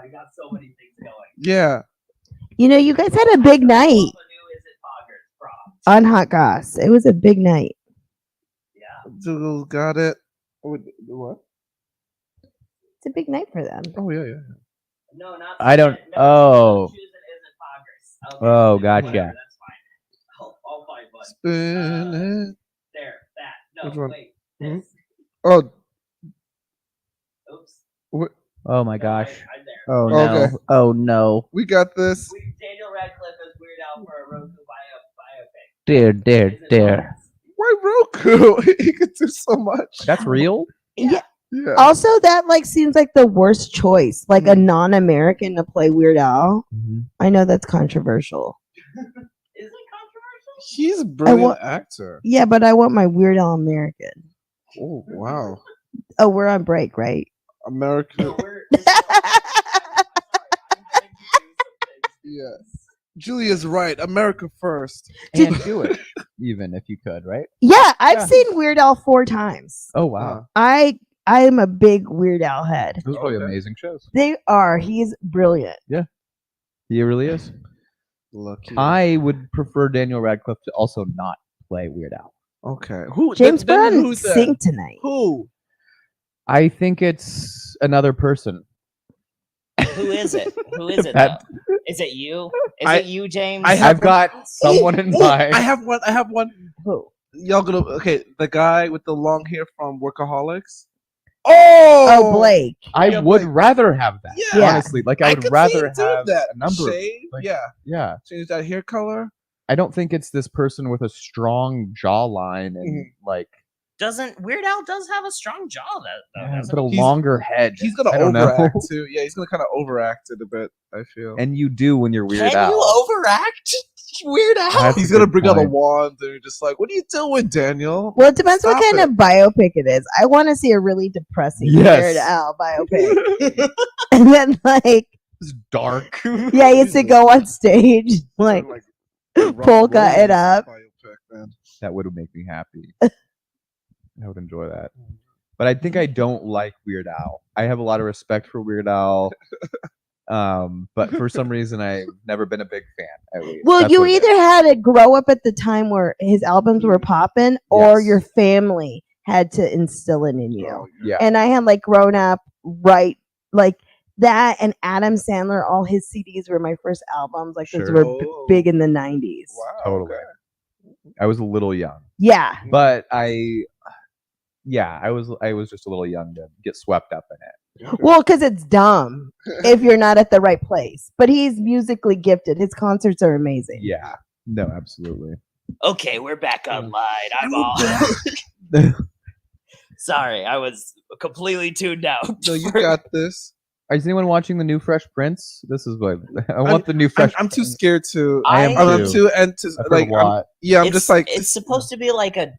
I got so many things going. Yeah. You know, you guys had a big night on Hot Goss. It was a big night. Yeah. McDougal got it. What? It's a big night for them. Oh, yeah. No, not I don't. No, Oh, gotcha. Whatever, that's fine. I'll find one. Spin it. There, that. No, Which one? wait. Mhm. This. Oh. Oops. Oh my No, gosh. I'm there. Oh no. Okay. Oh no. We got this. Daniel Radcliffe as Weird Al for a Roku biopic. There. Why Roku? He could do so much. That's real? Yeah. Yeah. Also, that like seems like the worst choice, like a non-American to play Weird Al. I know that's controversial. Is it controversial? He's a brilliant actor. Yeah, but I want my Weird Al American. Oh, wow. Oh, we're on break, right? America. Yes. Julia's right. America first. And Jewish, even if you could, right? Yeah, I've seen Weird Al 4 times. Oh wow. I'm a big Weird Al head. Those are really amazing shows. They are. He's brilliant. Yeah. He really is. Lucky. I would prefer Daniel Radcliffe to also not play Weird Al. Okay. Who? James then Brown who's that? sing tonight. Who? I think it's another person. Who is it? Who is it? That- though? Is it you? Is it you, James? I've got someone in mind. I have one. Who? Y'all gonna the guy with the long hair from Workaholics. Oh, Blake. I would rather have that. Yeah. Honestly, like I would could see rather him do have that. a number. Shave, Like, yeah. Change that hair color. I don't think it's this person with a strong jawline and like Doesn't Weird Al does have a strong jaw though? Doesn't but a he? longer head. He's gonna I don't know. overact too. Yeah, he's gonna kind of overact it a bit. I feel. And you do when you're Weird Can Al. you overact Weird Al? That's He's a gonna good bring out a point. wand and you're just like, "What are you doing, Daniel?" Well, it depends what Stop kind of biopic it is. I want to see a really depressing Yes. Weird Al biopic. And then, like, It's dark. yeah, he has to go on stage, like, polka it up. Biopic, man. That would make me happy. I would enjoy that. But I think I don't like Weird Al. I have a lot of respect for Weird Al. But for some reason, I've never been a big fan. At least. Well, you either had to grow up at the time where his albums were popping, or your family had to instill it in you. Yeah. And I had like grown up right like that, and Adam Sandler, all his CDs were my first albums. Like those were big in the 90s. Wow. Totally. I was a little young. Yeah. But I was just a little young to get swept up in it. Well, because it's dumb if you're not at the right place. But he's musically gifted. His concerts are amazing. Yeah. No, absolutely. Okay, we're back online. I'm all. Sorry, I was completely tuned out. No, you got this. Is anyone watching the new Fresh Prince? This is what I want. The new Fresh. I'm too scared to. I am too. And to like. I'm just like. It's supposed to be like a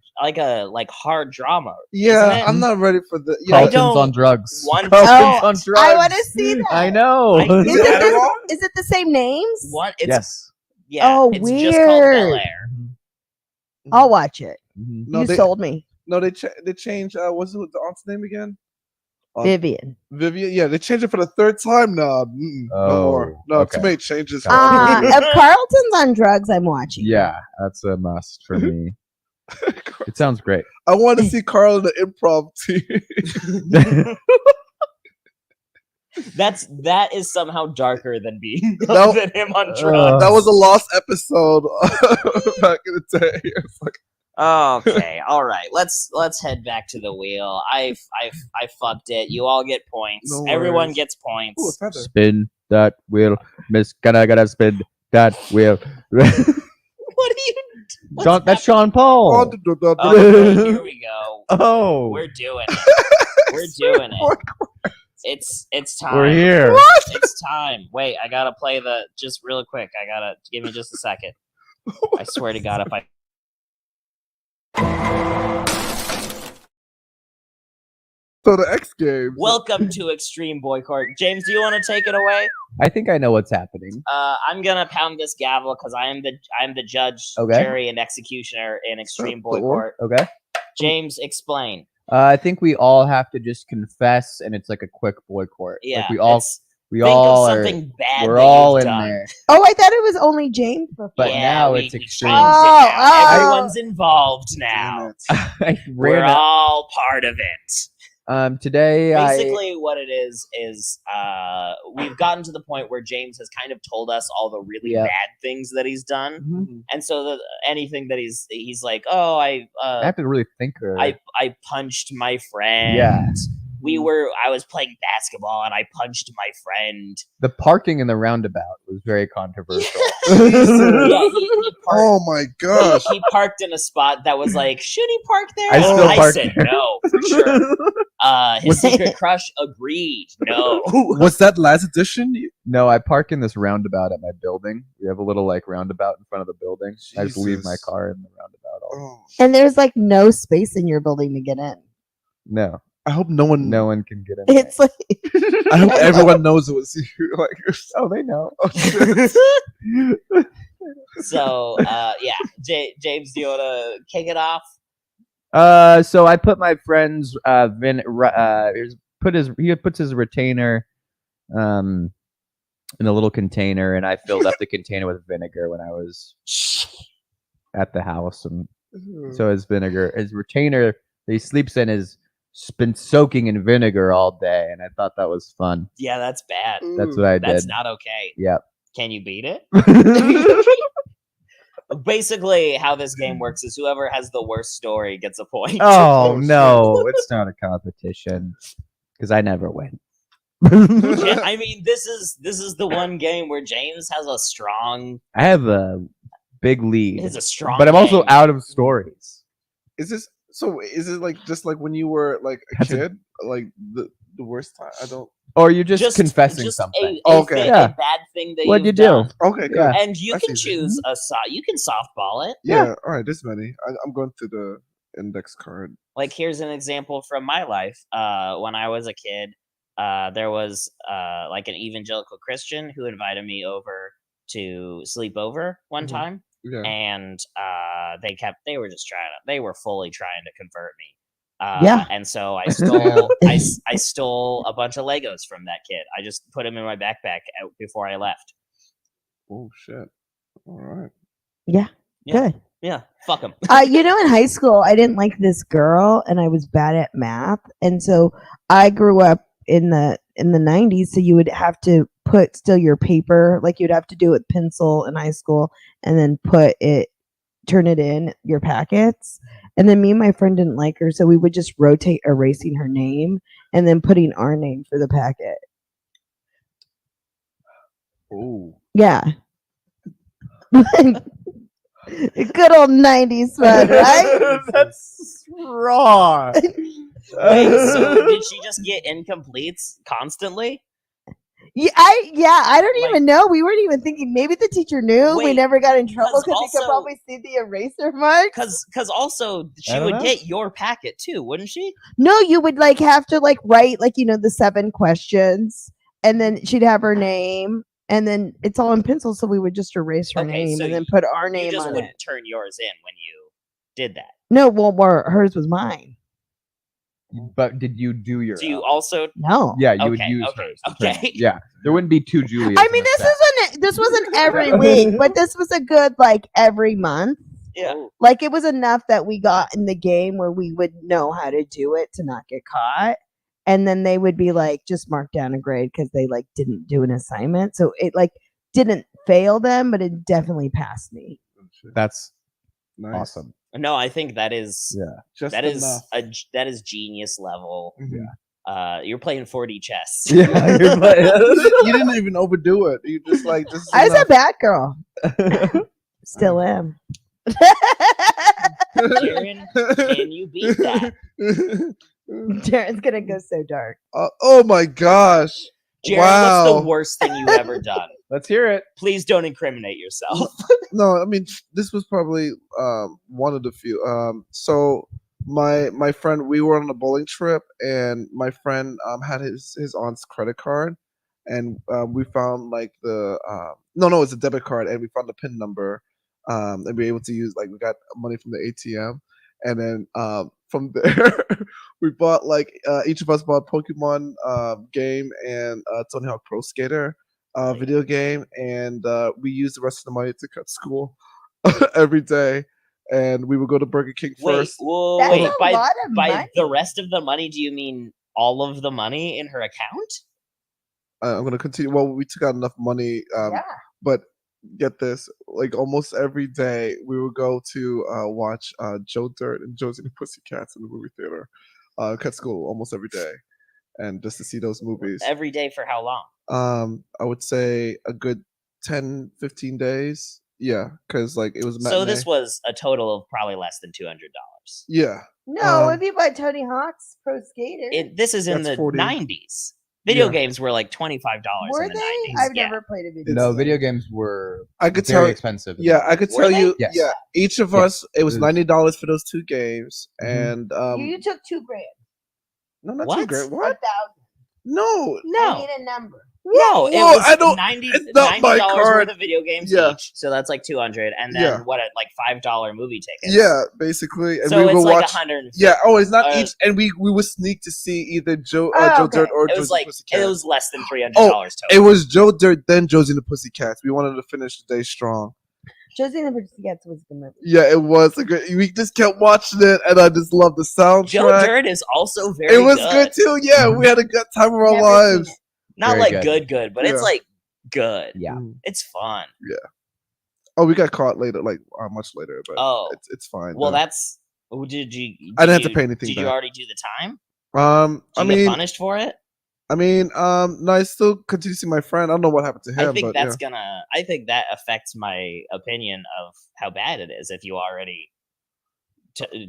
hard drama. Yeah, I'm not ready for the. Carlton's on drugs. On drugs. I want to see that. I know. Is it the same names? What? Yes. Yeah. Oh, it's weird. just called Bel Air. I'll watch it. No, you sold me. No, they changed. What's the aunt's name again? Vivian. Yeah, they changed it for the third time now. No more. No, too many changes. If Carlton's on drugs, I'm watching. Yeah, that's a must for me. It sounds great. I want to see Carl in the improv team. That is somehow darker than being than him on drugs. That was a lost episode back in the day. It's like, okay, all right. Let's head back to the wheel. I fucked it. You all get points. No Everyone worries. gets points. Ooh, spin that wheel, Miss. Gotta spin that wheel. What are you? That's Sean Paul. Okay, here we go. Oh, we're doing it. We're doing it. It's time. We're here. What? It's time. Wait, I gotta play just real quick. Give me just a second. I swear to God, if I. So the X Games. Welcome to Extreme Boycott. James, do you want to take it away? I think I know what's happening. I'm gonna pound this gavel because I am the judge, jury, and executioner in Extreme Boycott. Okay. James, explain. I think we all have to just confess, and it's like a quick boycott. Yeah, like we all think of something bad. We're all in done. there. Oh, I thought it was only James before. But now it's extreme. Everyone's involved now. We're all part of it. Today, basically, what it is we've gotten to the point where James has kind of told us all the really bad things that he's done, and so anything that he's like, oh, I have to really think. I punched my friend. Yeah. I was playing basketball and I punched my friend. The parking in the roundabout was very controversial. He parked, oh my gosh. He parked in a spot that was like, should he park there? I said no, for sure. His secret crush agreed. No. Was that last edition? No, I park in this roundabout at my building. We have a little like roundabout in front of the building. Jesus. I just leave my car in the roundabout. And there's like no space in your building to get in. No. I hope no one can get in. It's like I hope everyone knows it was you. Like, oh, they know. So, yeah, James, do you want to kick it off? So I put my friend's he puts his retainer, in a little container, and I filled up the container with vinegar when I was at the house, and so his retainer that he sleeps in is been soaking in vinegar all day, and I thought that was fun. Yeah, that's bad. That's what I did. That's not okay. Yep. Can you beat it? Basically, how this game works is whoever has the worst story gets a point. Oh no, it's not a competition because I never win. I mean, this is the one game where James has a strong. I have a big lead. It's a strong, but I'm also out of stories. Is it like just like when you were like a kid, like the worst time? I don't. Or you're just confessing something. A bad thing that What'd you done. do? Okay, good. Yeah. And you can choose you can softball it. Yeah. All right, this many. I'm going to the index card. Like, here's an example from my life. When I was a kid, there was like an evangelical Christian who invited me over to sleep over one time. Yeah. And they were fully trying to convert me. And so I stole I stole a bunch of Legos from that kid. I just put them in my backpack before I left. Oh shit! All right. Yeah. Good. Yeah. Fuck them. In high school, I didn't like this girl, and I was bad at math, and so I grew up in the 90s. So you would have to put still your paper, like you'd have to do it with pencil in high school, and then turn it in your packets. And then me and my friend didn't like her, so we would just rotate erasing her name and then putting our name for the packet. Oh. Yeah. Good old 90s fun, right? That's raw. Wait, so did she just get incompletes constantly? Yeah, I don't even know. We weren't even thinking. Maybe the teacher knew. We never got in trouble because he could probably see the eraser marks. Because also she would get your packet too, wouldn't she? No, you would have to write the 7 questions, and then she'd have her name, and then it's all in pencil. So we would just erase her name and then put our name on it. You just wouldn't turn yours in when you did that. No, well, hers was mine. But did you do your? Do you also? No. Yeah, you would use hers. Okay. Yeah, there wouldn't be 2 Julias. I mean, this wasn't every week, but this was a good every month. Yeah. It was enough that we got in the game where we would know how to do it to not get caught, and then they would be just mark down a grade because they didn't do an assignment, so it didn't fail them, but it definitely passed me. That's nice. Awesome. No, I think that is that is genius level. Yeah. You're playing 4D chess. Yeah, you didn't even overdo it. You just I was a bad girl. Still am. Jaren, can you beat that? Jaren's gonna go so dark. Oh my gosh. Jaren, wow. what's the worst thing you've ever done? Let's hear it. Please don't incriminate yourself. No, I mean this was probably one of the few. So my friend, we were on a bowling trip, and my friend had his aunt's credit card, and we found it's a debit card, and we found the PIN number, and we were able to use we got money from the ATM, and then from there we bought each of us bought Pokemon game and Tony Hawk Pro Skater video game, and we used the rest of the money to cut school every day, and we would go to Burger King first. Wait, by the rest of the money, do you mean all of the money in her account? I'm gonna continue. Well, we took out enough money, but get this, almost every day we would go to watch Joe Dirt and Josie and the Pussycats in the movie theater. Cut school almost every day, and just to see those movies. Every day for how long? I would say a good 10, 15 days. Yeah, because it was matinee. So this was a total of probably less than $200. Yeah. No, it'd be by Tony Hawk's Pro Skater. This is in the 90s. Video games were $25 in the 90s. I've never played a video game. No, video games were very expensive. Yeah, I could tell you. Yes. Yeah, each of us, it was $90 for those 2 games, and you took $2,000. No, not What? $2,000. What? 1,000. No. I need a number. No, it Well, was I don't- $90 it's not my card. worth of video games Yeah. each. So that's $200, and then what? $5 movie tickets. Yeah, basically, and So we it's would watch. 150. Yeah. Oh, it's not each, and we would sneak to see either Joe Dirt or It was Josie and the Pussycats. it was less than $300 total. It was Joe Dirt, then Josie and the Pussycats. We wanted to finish the day strong. Josie and the Pussycats was the movie. Yeah, it was a good. We just kept watching it, and I just loved the soundtrack. Joe Dirt is also very. It was good too. Yeah, we had a good time of our lives. Not Very good, but it's good. Yeah, it's fun. Yeah. Oh, we got caught later, much later, but it's fine. Well, though. that's. Did I didn't have to pay anything. Did back. you already do the time? I Did you get punished for it? No, I still continue to see my friend. I don't know what happened to him. I think I think that affects my opinion of how bad it is if you already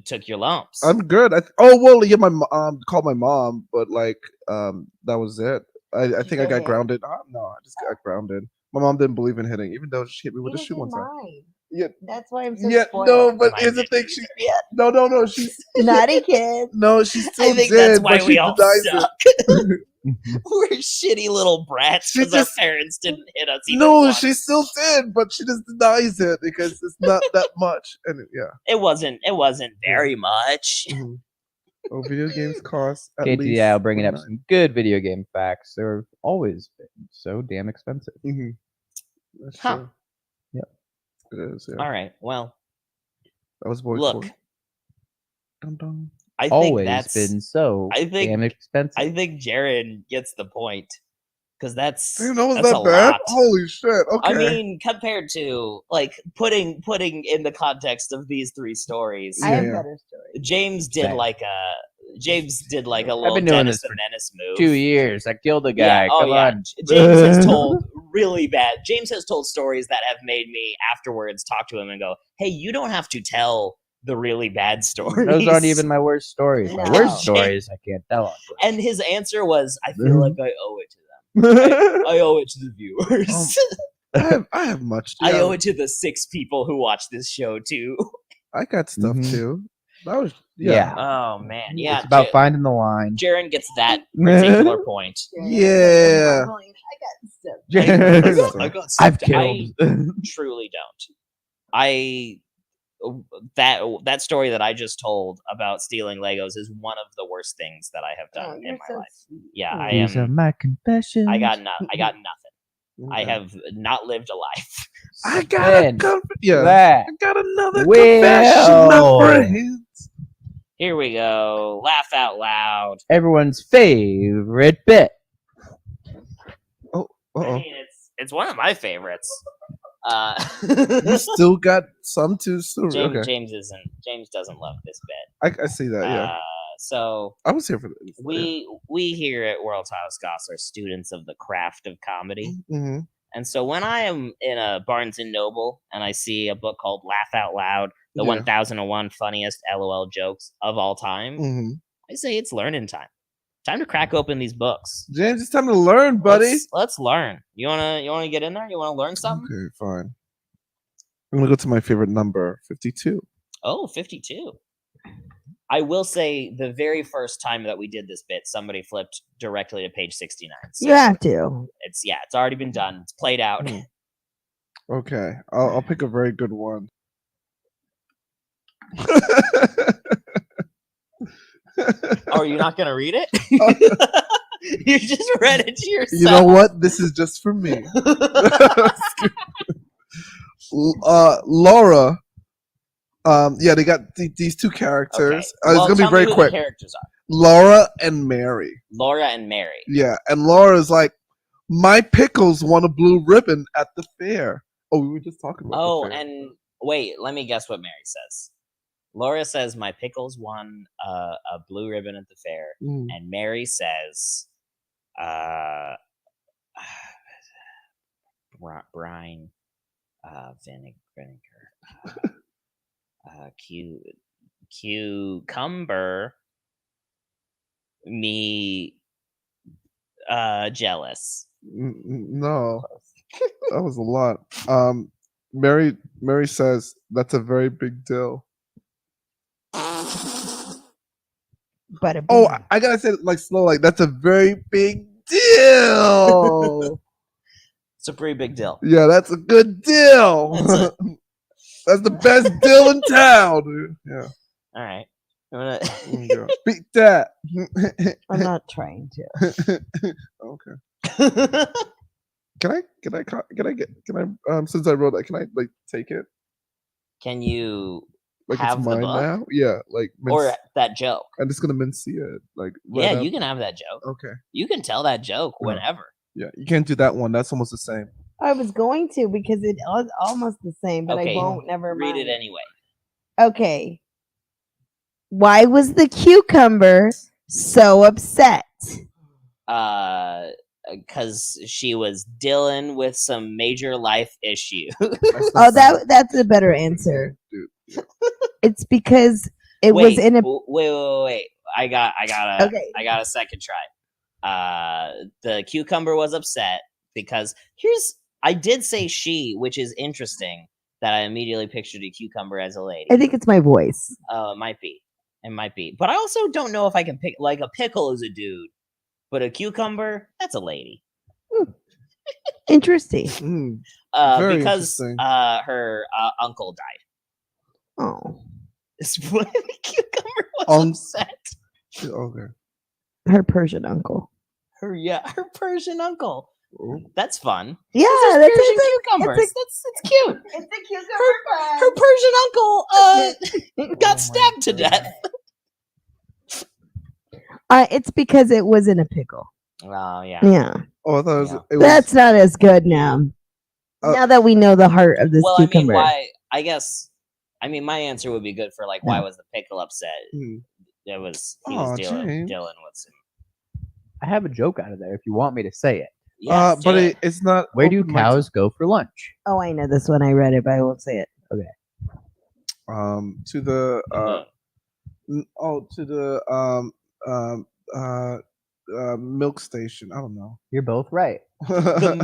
took your lumps. I'm good. My mom called my mom, but that was it. I think I got grounded. No, I just got grounded. My mom didn't believe in hitting, even though she hit me with a shoe one time. Yeah, that's why I'm so spoiled. No, but here's the thing. No, she's naughty kid. No, she still I think did. that's why we all suck. It. We're shitty little brats because our parents didn't hit us. No, she still did, but she just denies it because it's not that much. And it wasn't very much. Oh, video games cost at KTI least bringing up some good video game facts. They're always been so damn expensive. Mm-hmm. That's Huh. true. Yep. It is, yeah. All right. Well, That was void look. for. Dun, dun. I think Always that's been so damn expensive. I think Jaren gets the point because that's Damn, that was that's that a bad? lot. Holy shit! Okay. I mean, compared to like putting in the context of these three stories, I have better stories. James did like a little been doing Dennis this the Menace move. 2 years. I killed a guy. Yeah, Come on. James has told really bad. James has told stories that have made me afterwards talk to him and go, "Hey, you don't have to tell the really bad stories. Those aren't even my worst stories. My No. worst stories I can't tell on. And his answer was, "I feel like I owe it to them. I owe it to the viewers. I have much. I owe it to the 6 people who watch this show too." I got stuff Mhm. too. That was Yeah. Oh man, yeah. It's about finding the line. Jaren gets that particular point. Yeah. I got stuff. I've killed. Truly don't. That story that I just told about stealing Legos is one of the worst things that I have done in my life. Yeah, I These are am. my confessions. I got nothing. I have not lived a life. I got a yeah. That I got another will. confession number hints. Here we go. Laugh out loud. Everyone's favorite bit. Oh, I mean, it's one of my favorites. You still got some too soon. Okay. James doesn't love this bit. I see that. Yeah. So I was here for this. we here at World's House Goss are students of the craft of comedy. Mm-hmm. And so when I am in a Barnes and Noble and I see a book called Laugh Out Loud, the 1001 funniest LOL jokes of all time, I say it's learning time. Time to crack open these books. James, it's time to learn, buddy. Let's learn. You wanna get in there? You wanna learn something? Okay, fine. I'm gonna go to my favorite number, 52. Oh, 52. I will say the very first time that we did this bit, somebody flipped directly to page 69. So you have to. It's already been done. It's played out. Okay, I'll pick a very good one. Oh, you're not gonna read it? You just read it to yourself. You know what? This is just for me. Laura. Yeah, they got these two characters. Okay. It's gonna be very quick. The characters are Laura and Mary. Laura and Mary. Yeah, and Laura's like, my pickles won a blue ribbon at the fair. Oh, we were just talking about. Oh, and wait, let me guess what Mary says. Laura says, "My pickles won a blue ribbon at the fair," and Mary says, "Brine, vinegar, cucumber, me, jealous." No, that was a lot. Mary says that's a very big deal. But I gotta say it like slow, like that's a very big deal. It's a pretty big deal. Yeah, that's a good deal. That's the best deal in town, dude. Yeah. All right. Beat that. I'm not trying to. Okay. Can I since I wrote that, can I like take it? Can you like have it's the mine book? now? Yeah, like or that joke. I'm just gonna mince it. Like yeah, you can have that joke. Okay. You can tell that joke whenever. Yeah, you can't do that one. That's almost the same. I was going to because it was almost the same, but I won't. Never read mind. it anyway. Okay. Why was the cucumber so upset? Because she was dealing with some major life issue. Oh, that's a better answer. Dude. It's because it was in a. Wait. I got a second try. The cucumber was upset because I did say she, which is interesting that I immediately pictured a cucumber as a lady. I think it's my voice. It might be. But I also don't know if I can pick, like, a pickle is a dude, but a cucumber, that's a lady. Interesting. Because her uncle died. Oh. That's why the cucumber was upset. Okay. Her Persian uncle. Her Persian uncle. Ooh. That's fun. Yeah, that's Persian cucumbers. That's cute. It's a cucumber. Her Persian uncle got stabbed to death. It's because it was in a pickle. Oh yeah. Yeah. Oh, I thought it was. That's not as good now. Now that we know the heart of this cucumber. I mean, why? I guess. I mean, my answer would be good for like, why was the pickle upset? It was he was dealing with some. I have a joke out of there if you want me to say it. Yeah, but it's not. Where do cows go for lunch? Oh, I know this one. I read it, but I won't say it. Okay. To the milk station. I don't know. You're both right. The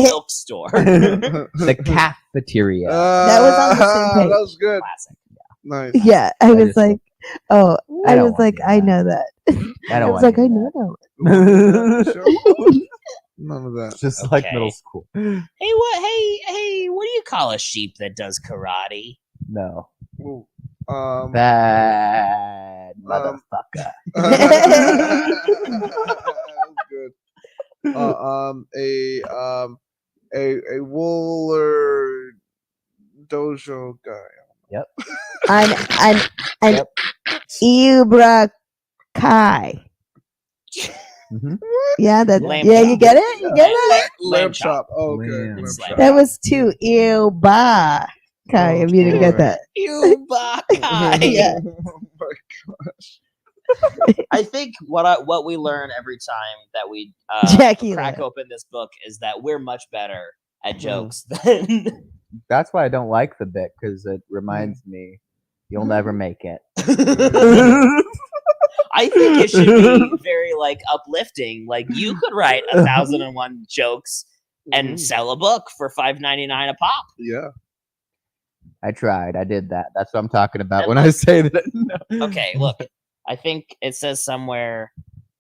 milk store. The cafeteria. That was on the same page. That was good. Classic. Nice. Yeah, I was like, I know that. I was like, I know that. None of that. Just like middle school. Hey, what do you call a sheep that does karate? No. Ooh. Bad motherfucker. Good. A Wooler dojo guy. Yep. An Ibra Kai. Mm-hmm. Yeah, that. Lamb Yeah, chop. you get it. You get it. Lamb chop. Oh, okay. Lamb chop. That was 2 Ibra Kai. If you didn't get that. Kai. Yeah. Oh my gosh. I think what we learn every time that we crack open this book is that we're much better at jokes than. That's why I don't like the bit, because it reminds me you'll never make it. I think it should be very like uplifting. Like you could write 1,001 jokes and sell a book for $5.99 a pop. Yeah. I tried. I did that. That's what I'm talking about when I say that. No. Okay, look. I think it says somewhere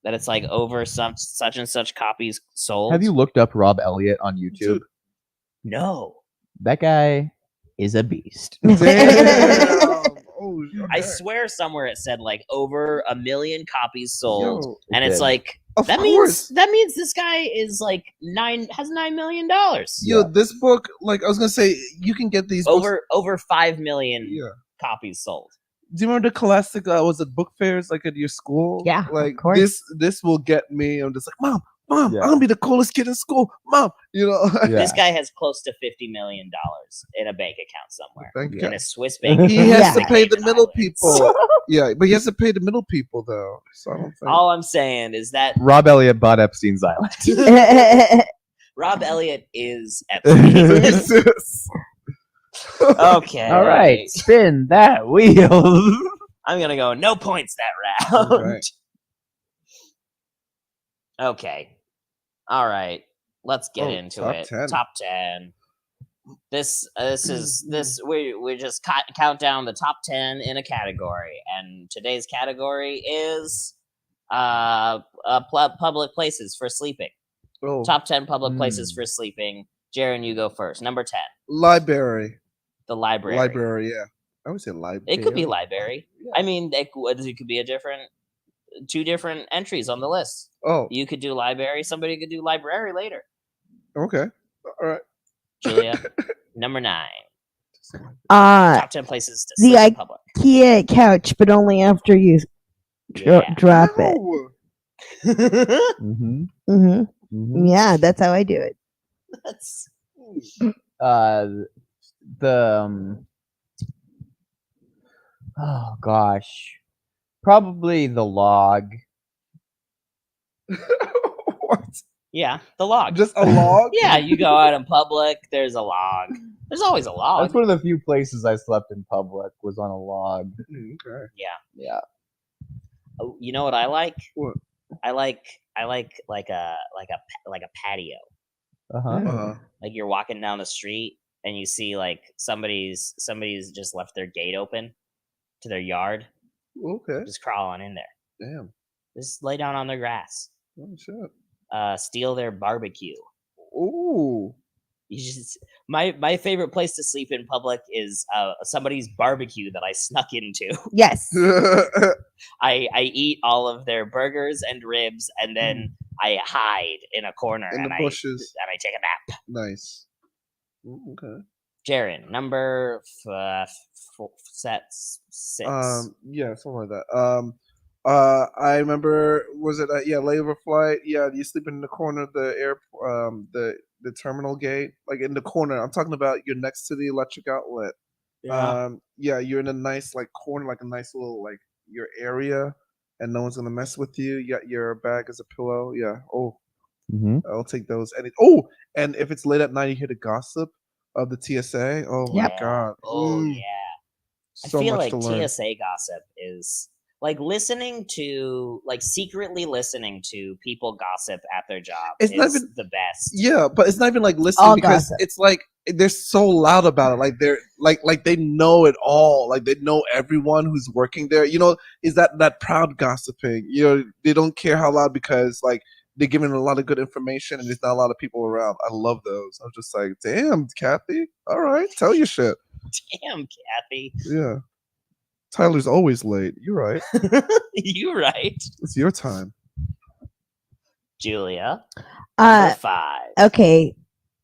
that it's like over such and such copies sold. Have you looked up Rob Elliott on YouTube? No. That guy is a beast. Oh, okay. I swear somewhere it said like over 1 million copies sold. Yo, and it's like that means this guy is like has $9 million. Yo, this book, like I was gonna say, you can get these over 5 million copies sold. Do you remember the classic? Was it book fairs like at your school? Yeah, like of course. This will get me. I'm just like, Mom, I'm gonna be the coolest kid in school, Mom. You know, this guy has close to $50 million in a bank account somewhere. In a Swiss bank. He has to pay the middle people. Yeah, but he has to pay the middle people though. So I don't think. All I'm saying is that Rob Elliott bought Epstein's Island. Rob Elliott is Epstein. Okay. All right. Spin that wheel. I'm going to go no points that round. Okay. Okay. All right. Let's get into it. 10. Top 10. This we just count down the top 10 in a category, and today's category is public places for sleeping. Oh. Top 10 public places for sleeping. Jaren, you go first. Number 10. Library. The library. Library, yeah. I would say library. It could be library. Yeah. I mean, it could be two different entries on the list. Oh. You could do library. Somebody could do library later. Okay. All right. Julia, number 9. Top 10 places to sleep in public. IKEA couch, but only after you drop it. Yeah, that's how I do it. That's oh gosh, probably the log. What? Yeah, the log. Just a log? Yeah, you go out in public, there's a log. There's always a log. That's one of the few places I slept in public was on a log. Okay. Yeah. Oh, you know what I like? What? I like like a patio. Like you're walking down the street and you see like somebody's just left their gate open to their yard. Okay. Just crawl on in there. Damn. Just lay down on their grass. Oh shit. Steal their barbecue. Ooh. You just My favorite place to sleep in public is somebody's barbecue that I snuck into. Yes. I eat all of their burgers and ribs, and then I hide in a corner in the bushes, and I take a nap. Nice. Okay. Jaren, number six. Yeah, something like that. I remember, was it layover flight? Yeah, you sleeping in the corner of the the terminal gate, like in the corner. I'm talking about you're next to the electric outlet. Yeah, you're in a nice like corner, like a nice little like your area, and no one's gonna mess with you. You got your bag as a pillow. Yeah. Oh, I'll take those. And if it's late at night, you hear the gossip of the TSA. Oh my god. Oh yeah. So I feel much like to learn. TSA gossip is like secretly listening to people gossip at their job is the best. Yeah, but it's not even like listening because it's like they're so loud about it. Like they're like they know it all. Like they know everyone who's working there. You know, is that proud gossiping? You know, they don't care how loud because like they're giving a lot of good information and there's not a lot of people around. I love those. I'm just like, damn, Kathy. All right, tell your shit. Damn, Kathy. Yeah. Tyler's always late. You're right. You're right. It's your time. Julia. Number 5. Okay.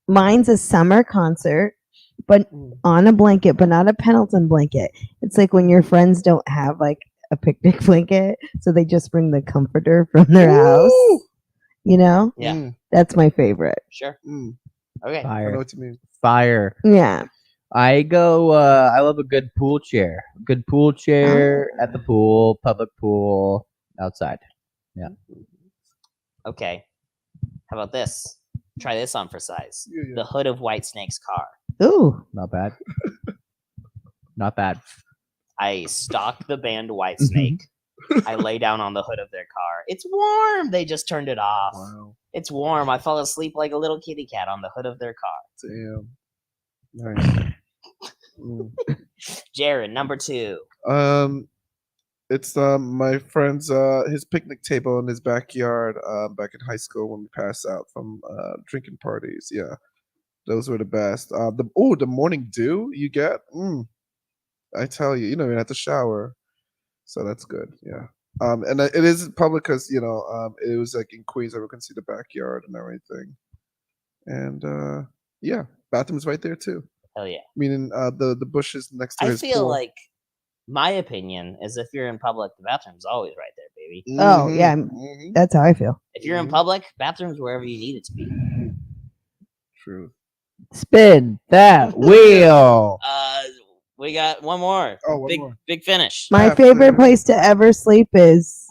Mine's a summer concert, but on a blanket, but not a Pendleton blanket. It's like when your friends don't have like a picnic blanket, so they just bring the comforter from their house. You know? Yeah. That's my favorite. Sure. Okay. Fire. I know what you mean. Fire. Yeah. I go. I love a good pool chair. Good pool chair at the pool, public pool, outside. Yeah. Okay. How about this? Try this on for size. Yeah. The hood of Whitesnake's car. Ooh, not bad. Not bad. I stalk the band Whitesnake. I lay down on the hood of their car. It's warm. They just turned it off. Wow. It's warm. I fall asleep like a little kitty cat on the hood of their car. Damn. Nice. Jaren, number 2. It's my friend's his picnic table in his backyard back in high school when we passed out from drinking parties. Yeah, those were the best. The morning dew you get. I tell you, you don't even have to shower, so that's good. Yeah. And it is public because it was like in Queens, everyone can see the backyard and everything. And yeah, bathroom's right there too. Hell yeah. Meaning the bushes next to his pool. I feel like my opinion is if you're in public, the bathroom's always right there, baby. Oh yeah, that's how I feel. If you're in public, bathroom's wherever you need it to be. True. Spin that wheel. We got one more. Oh, big finish. My favorite place to ever sleep is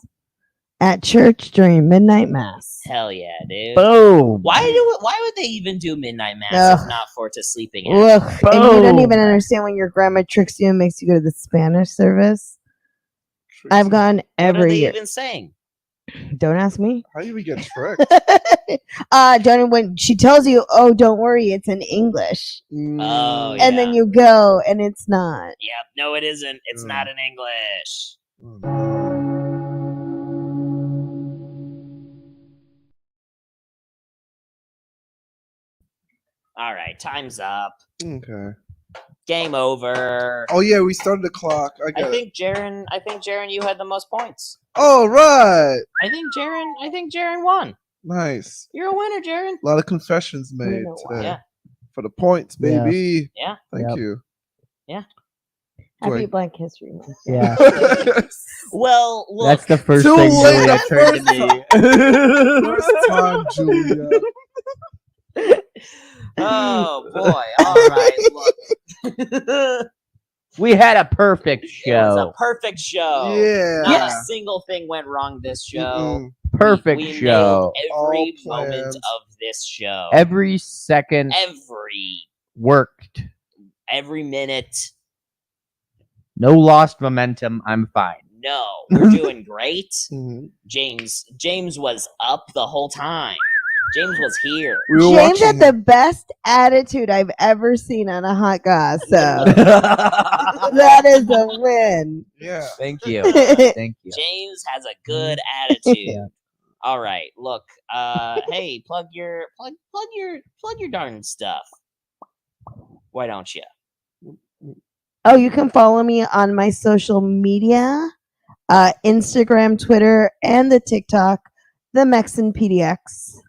at church during midnight mass. Hell yeah, dude. Boom. Why would they even do midnight mass if not for to sleeping at? And you don't even understand when your grandma tricks you and makes you go to the Spanish service. I've gone every year. What are they even saying? Don't ask me. How do we get tricked? Don't when she tells you, "Oh, don't worry, it's in English." Oh, and then you go, and it's not. Yep. No, it isn't. It's not in English. All right, time's up. Okay. Game over. Oh yeah, we started the clock. I think Jaren, you had the most points. All right. I think Jaren won. Nice. You're a winner, Jaren. A lot of confessions made today. Yeah. For the points, baby. Yeah. Thank you. Yeah. Happy Black History Month. Yeah. Well, look. That's the first Too thing late Julia turned to me. First time, Julia. Oh boy! All right, look. We had a perfect show. It was a perfect show. Yeah. Not a single thing went wrong this show. Perfect we show. Every moment of this show. Every second. Every worked. Every minute. No lost momentum. I'm fine. No, we're doing great. James was up the whole time. James was here. James had the best attitude I've ever seen on a hot goss. So that is a win. Yeah. Thank you. Thank you. James has a good attitude. All right. Look. Hey, plug your darn stuff. Why don't you? Oh, you can follow me on my social media, Instagram, Twitter, and the TikTok, the Mexican PDX.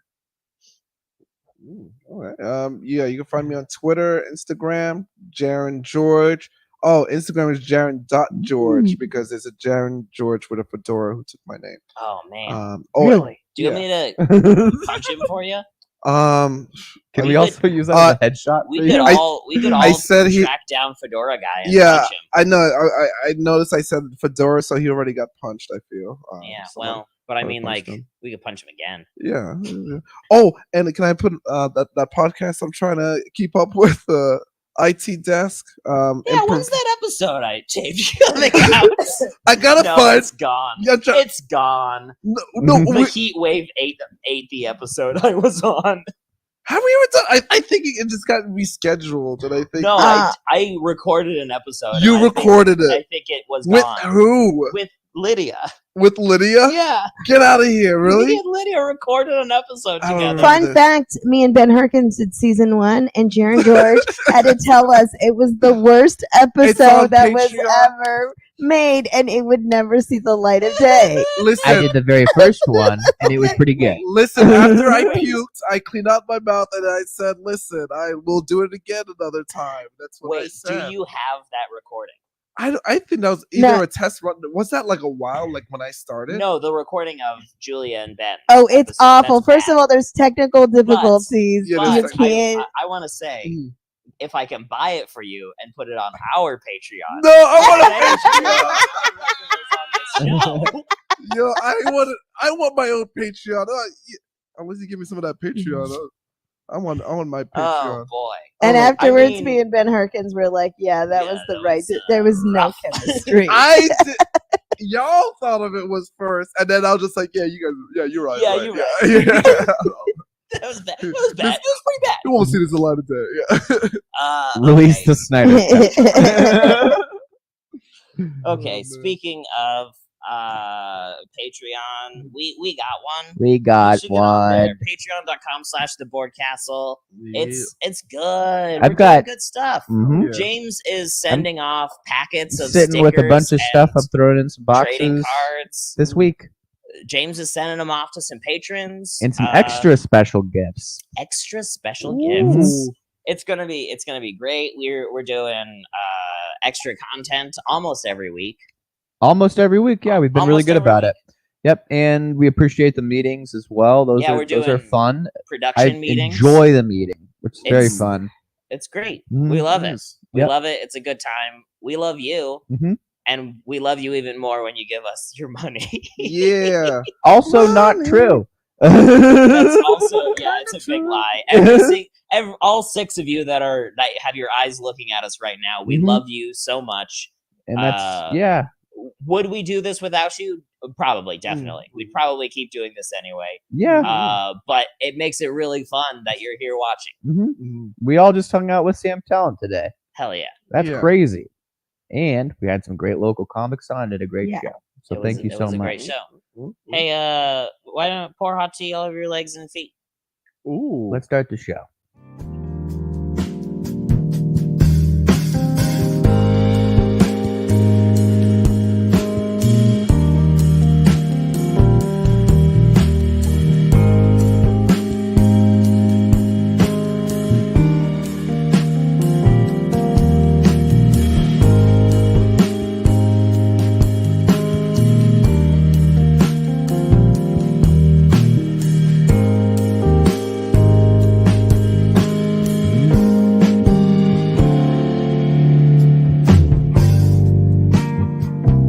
All right. Yeah, you can find me on Twitter, Instagram, Jaren George. Oh, Instagram is Jaren.George because there's a Jaren George with a fedora who took my name. Oh man. Really? Do you want me to punch him for you? Can we also use that as a headshot? We could all track down Fedora guy and punch him. I know. I noticed I said Fedora, so he already got punched, I feel. Yeah, well, but I mean, like, we could punch him again. Yeah. Oh, and can I put that podcast I'm trying to keep up with, IT Desk? When's that episode I taped you coming out? I gotta find. It's gone. It's gone. No, the Heat Wave ate the episode I was on. Have we ever done? I think it just got rescheduled, and I think no, I recorded an episode. You recorded it. I think it was with gone. Who? With Lydia. With Lydia? Yeah. Get out of here! Really? Me and Lydia recorded an episode together. Fun fact: me and Ben Harkins did season 1, and Jaren George had to tell us it was the worst episode that was ever made, and it would never see the light of day. Listen, I did the very first one, and it was pretty good. Listen, after I puked, I cleaned out my mouth, and I said, "Listen, I will do it again another time." That's what I said. Do you have that recording? I think that was either a test run. Was that like a while, like when I started? No, the recording of Julia and Ben. Oh, it's awful. First of all, there's technical difficulties. You can't. I want to say, if I can buy it for you and put it on our Patreon. No, I want a Yo, I want my own Patreon. Unless you give me some of that Patreon. I want my Patreon. Oh boy! And afterwards, me and Ben Harkins were like, "Yeah, that was the right. There was no chemistry." Y'all thought of it was first, and then I was just like, "Yeah, you guys. Yeah, you're right. Yeah, right. you're right. right." That was bad. It was bad. It was pretty bad. You won't see this a lot of day. Yeah. Release the Snyder. Okay. Speaking of Patreon, we got one. We got one. Patreon.com/theboardcastle. It's good. I've got good stuff. Mm-hmm. Yeah. James is sending off packets of sitting with a bunch of stuff. I'm throwing in some boxes. Trading cards this week. James is sending them off to some patrons and some extra special gifts. Extra special gifts. It's gonna be great. We're doing extra content almost every week. Almost every week, yeah. We've been really good about it. Yep, and we appreciate the meetings as well. Those are fun. Production meetings. Enjoy the meeting, which is very fun. It's great. We love it. We love it. It's a good time. We love you. Mm-hmm. And we love you even more when you give us your money. Yeah. Also not true. That's also, it's a big lie. All 6 of you that have your eyes looking at us right now, we love you so much. And that's, Would we do this without you? Probably, definitely. We'd probably keep doing this anyway. Yeah. But it makes it really fun that you're here watching. Mm-hmm. We all just hung out with Sam Tallent today. Hell yeah. That's crazy. And we had some great local comics on. Did a great show. So thank you so much. It was a great show. Hey, why don't pour hot tea all over your legs and feet? Ooh. Let's start the show.